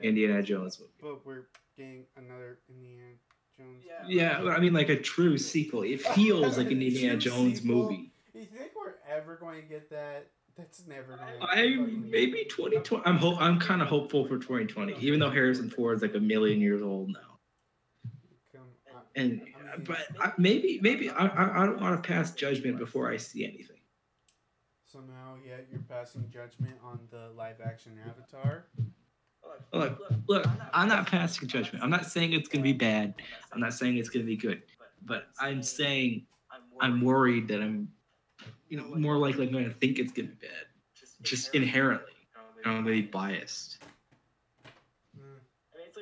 Indiana Jones movie. But we're getting another Indiana Jones movie. Yeah, I mean like a true sequel. It feels like an Indiana Jones movie. You think we're ever going to get that? That's never going to maybe 2020. I'm kind of hopeful for 2020, even though Harrison Ford's like a million years old now. But maybe I don't want to pass judgment before I see anything. somehow yet you're passing judgment on the live action Avatar. Look, I'm not passing judgment. I'm not saying it's gonna be bad. I'm not saying it's gonna be good. But I'm saying I'm worried that I'm, more likely I'm gonna think it's gonna be bad. Just inherently. I'm gonna be biased.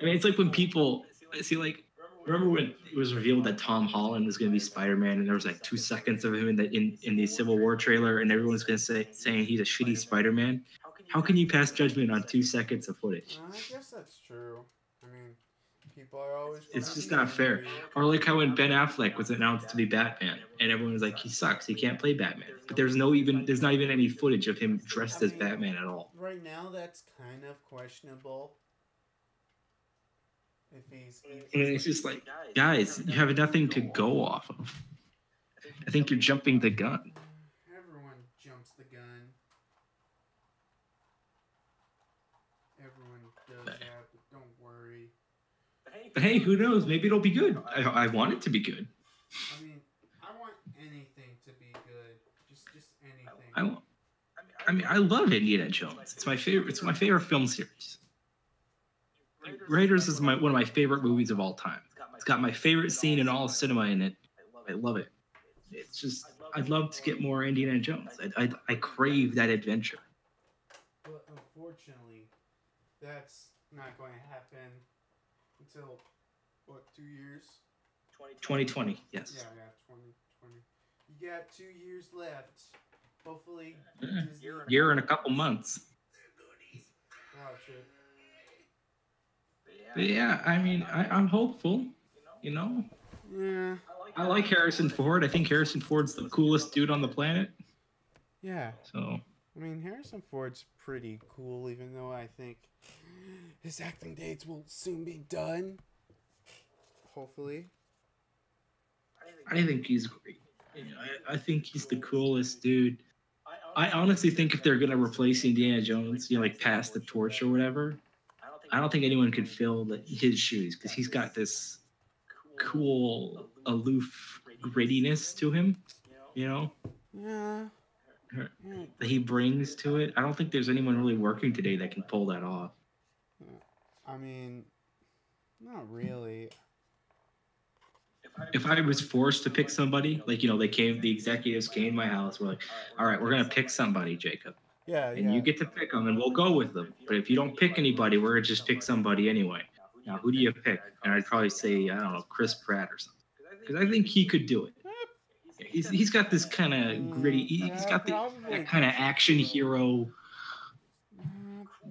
I mean, it's like when people see, like, remember when it was revealed that Tom Holland was going to be Spider-Man, and there was like 2 seconds of him in the Civil War trailer, and everyone's going to saying he's a shitty Spider-Man. How can you pass judgment on 2 seconds of footage? I guess that's true. I mean, people are always. It's just not fair. Or like how when Ben Affleck was announced to be Batman, and everyone was like, he sucks, he can't play Batman. But there's not even any footage of him dressed as Batman at all. Right now, that's kind of questionable. If it's just like, guys, you have nothing to go off of. I think you're jumping the gun. Everyone jumps the gun. Everyone does that, but don't worry. But hey, who knows? Maybe it'll be good. I want it to be good. I mean, I want anything to be good. Just anything. I love Indiana Jones. It's my favorite. It's my favorite film series. Raiders is one of my favorite movies of all time. It's got my favorite scene in all cinema in it. I love it. It's just, I'd love to get more Indiana Jones. I crave that adventure. But unfortunately, that's not going to happen until, what, 2 years? 2020, yes. Yeah, 2020. You got 2 years left. Hopefully, year and a couple months. Watch it. But yeah, I mean, I'm hopeful, Yeah. I like Harrison Ford. I think Harrison Ford's the coolest dude on the planet. Yeah. So. I mean, Harrison Ford's pretty cool, even though I think his acting dates will soon be done. Hopefully. I think he's great. I think he's the coolest dude. I honestly think if they're going to replace Indiana Jones, like pass the torch or whatever, I don't think anyone could fill his shoes because he's got this cool, aloof grittiness to him, Yeah. that he brings to it. I don't think there's anyone really working today that can pull that off. I mean, not really. If I was forced to pick somebody, like, the executives came to my house, we're like, all right, we're going to pick somebody, Jacob. Yeah, and you get to pick them, and we'll go with them. But if you don't pick anybody, we're going to just pick somebody anyway. Now, who do you pick? And I'd probably say, I don't know, Chris Pratt or something. Because I think he could do it. He's got this kind of gritty, he's got that kind of action hero,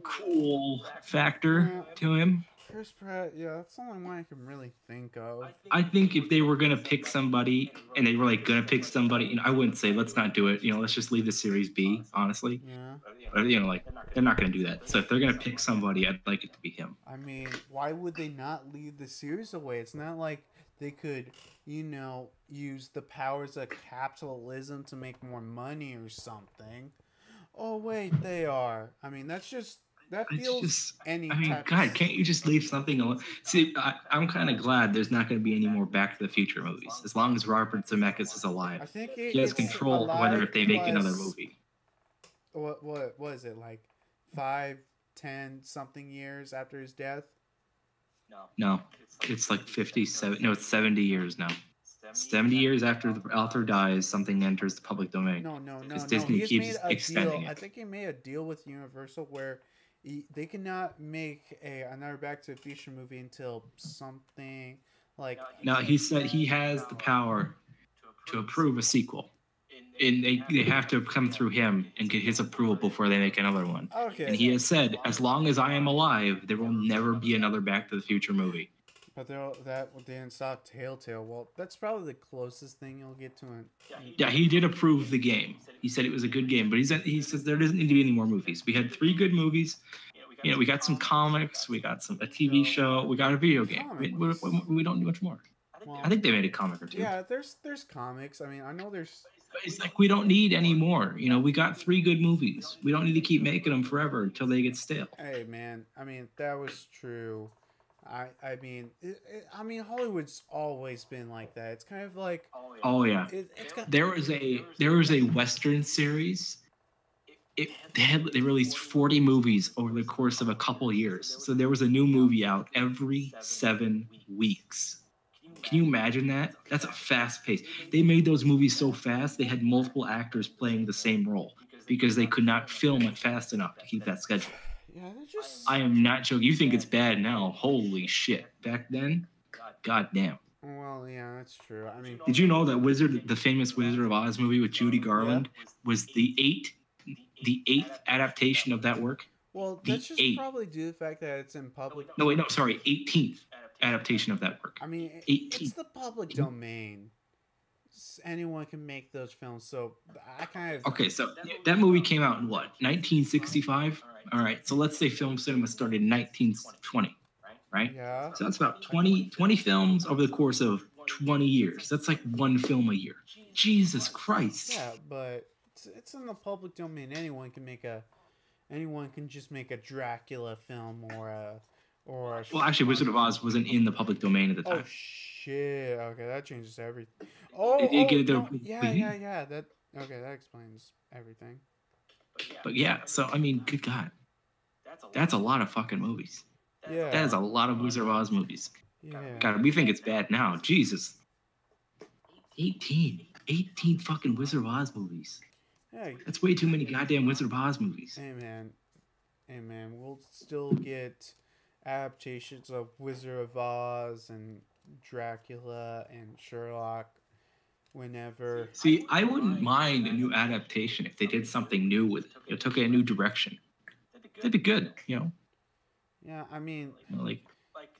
cool factor to him. Chris Pratt, yeah, that's the only one I can really think of. I think if they were going to pick somebody, and they were like going to pick somebody, I wouldn't say let's not do it. Let's just leave the series be, honestly. Yeah. But, like, they're not going to do that. So if they're going to pick somebody, I'd like it to be him. I mean, why would they not leave the series away? It's not like they could, use the powers of capitalism to make more money or something. Oh, wait, they are. I mean, that feels God, can't you just leave something alone? See, I'm kind of glad there's not going to be any more Back to the Future movies. As long as Robert Zemeckis is alive. I think he has control of whether if they make another movie. What is it, like 5, 10 something years after his death? No, it's like 57. No, it's 70 years now. 70 years after the author dies, something enters the public domain. No. Because Disney keeps extending it. I think he made a deal with Universal where they cannot make another Back to the Future movie until something like... No, he said he has the power to approve a sequel. And they have to come through him and get his approval before they make another one. Okay. And he has said, as long as I am alive, there will never be another Back to the Future movie. But that didn't stop Telltale. Well, that's probably the closest thing you'll get to it. Yeah, he did approve the game. He said it was a good game, but he says there doesn't need to be any more movies. We had 3 good movies. We got some comics, we got a TV show, we got a video game. We don't do much more. Well, I think they made a comic or 2. Yeah, there's comics. I mean, I know there's... It's like we don't need any more. We got 3 good movies. We don't need to keep making them forever until they get stale. Hey, man. I mean, that was true. I mean, Hollywood's always been like that. It's kind of like... Oh, yeah. It's got... There was a Western series They released 40 movies over the course of a couple years. So there was a new movie out every 7 weeks. Can you imagine that? That's a fast pace. They made those movies so fast, they had multiple actors playing the same role because they could not film it fast enough to keep that schedule. Yeah, they're just... I am not joking. You think it's bad now? Holy shit. Back then, goddamn. Well, yeah, that's true. I mean, did you know that the famous Wizard of Oz movie with Judy Garland, was the eighth adaptation of that work? Well, that's just probably due to the fact that it's in public. No, wait, no, sorry, 18th adaptation of that work. I mean, 18th. It's the public domain. Anyone can make those films, so I kind of... Okay, so that movie came out in what, 1965? All right, so let's say film cinema started in 1920, right? Yeah. So that's about 20 films over the course of 20 years. That's like one film a year. Jesus Christ. Yeah, but it's in the public domain. Anyone can just make a Dracula film or a well, actually, Wizard of Oz wasn't in the public domain at the time. Oh shit! Okay, that changes everything. Yeah. That explains everything. But yeah, so I mean, good God, that's a lot of fucking movies. Yeah, that is a lot of Wizard of Oz movies. Yeah. God, we think it's bad now. Jesus, 18 fucking Wizard of Oz movies. Hey, that's way too many goddamn Wizard of Oz movies. Hey man, we'll still get adaptations of Wizard of Oz and Dracula and Sherlock whenever. See, I wouldn't mind a new adaptation if they did something new with it. You know, took it a new direction. That'd be good, you know. Yeah, I mean, you know,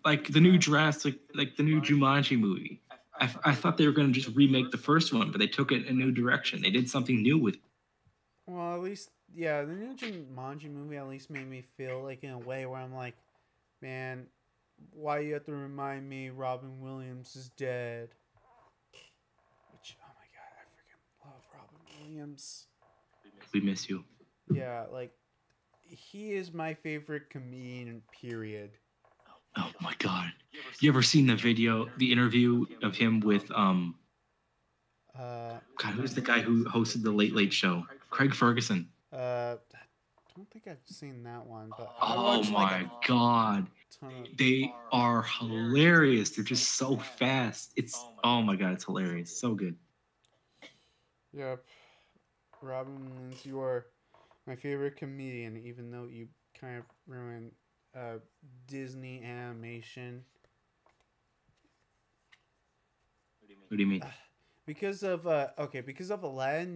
like the new Jurassic, like the new Jumanji movie. I thought they were going to just remake the first one, but they took it a new direction. They did something new with it. Well, at least, yeah, the new Jumanji movie at least made me feel like in a way where I'm like, man, why you have to remind me Robin Williams is dead? Which, oh my god, I freaking love Robin Williams. We miss you. Yeah, like, he is my favorite comedian, period. Oh my god. You ever seen the interview of him with, God, who's the guy who hosted the Late Late Show? Craig Ferguson. I don't think I've seen that one, but oh my god. They are hilarious. They're just so fast. Oh my god, it's hilarious. So good. Yep. Robin Williams, you are my favorite comedian, even though you kind of ruined Disney animation. What do you mean? Because of Aladdin,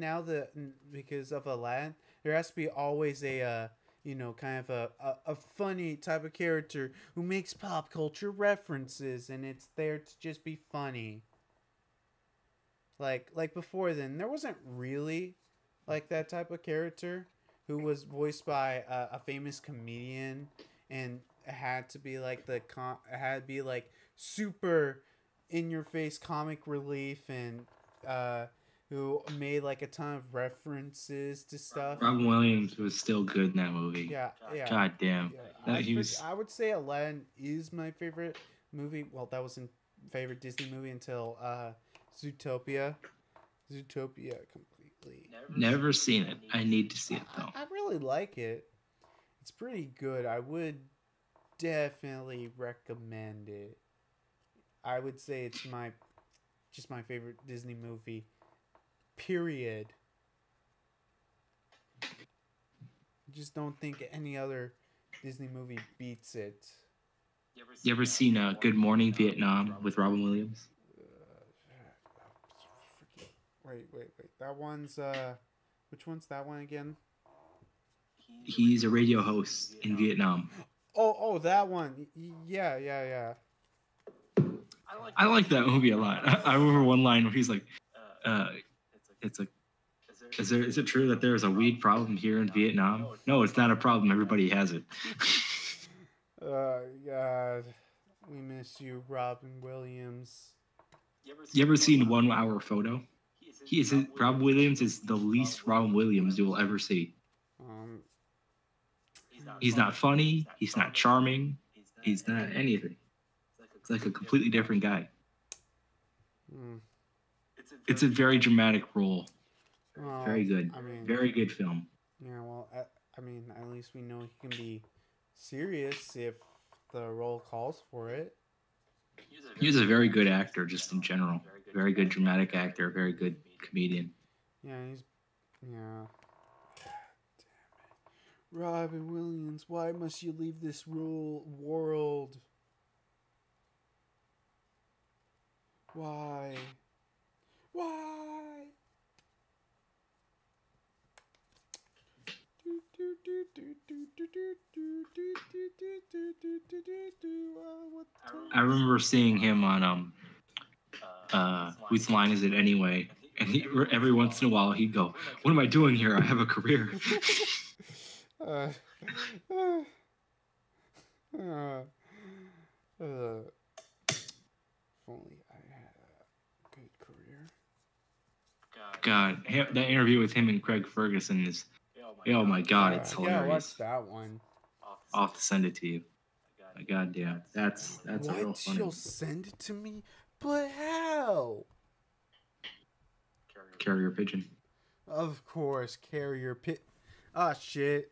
there has to be always a kind of a funny type of character who makes pop culture references, and it's there to just be funny. Like before then, there wasn't really like that type of character who was voiced by a famous comedian, and it had to be like super in your face comic relief, and who made like a ton of references to stuff. Robin Williams was still good in that movie. Yeah. God damn. Yeah. I would say Aladdin is my favorite movie. Well, that wasn't favorite Disney movie until Zootopia. Zootopia completely. Never seen it. I need to see it though. I really like it. It's pretty good. I would definitely recommend it. I would say it's my favorite Disney movie. Period. I just don't think any other Disney movie beats it. You ever seen Good Morning Vietnam with Robin Williams? Wait. That one's which one's that one again? He's a radio host in Vietnam. Oh, that one. Yeah. I like that movie a lot. I remember one line where he's like, it's like, is it true that there's a weed problem here in Vietnam? No, it's not a problem. Everybody has it. God. We miss you, Robin Williams. You ever seen 1 Hour Photo? Robin Williams is the least Robin Williams you will ever see. He's not funny. He's not charming. He's not anything. It's like a completely different guy. It's a very dramatic role. Very good. I mean, very good film. Yeah, well, I mean, at least we know he can be serious if the role calls for it. He's a very good actor, just in general. Very good dramatic actor, very good comedian. Yeah, yeah. Robin Williams, why must you leave this world? Why? Why? I remember seeing him on Whose Line Is It Anyway? And every once in a while he'd go, "What am I doing here? I have a career." If only I had a good career. God, that interview with him and Craig Ferguson is, oh my God, it's hilarious. Yeah, watch that one. I'll have to send it to you. My God, damn, that's a real funny. You'll send it to me? But how? Carrier pigeon. Of course, carrier pit. Ah, shit.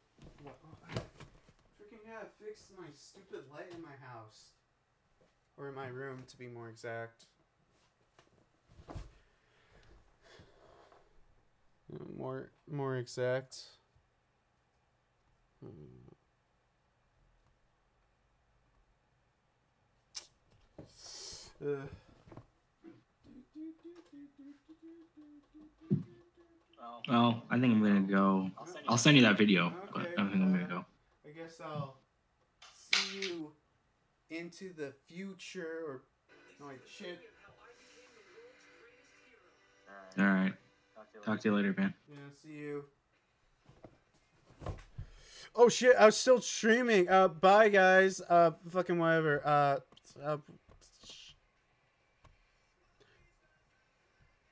Freaking gotta fix my stupid light in my house. Or in my room, to be more exact. More exact. Well, I think I'm gonna go. I'll send you that video, but I think I'm gonna go. I guess I'll see you into the future, or no, like shit. All right. Talk to you later, man. Yeah, see you. Oh shit! I was still streaming. Bye guys. Fucking whatever.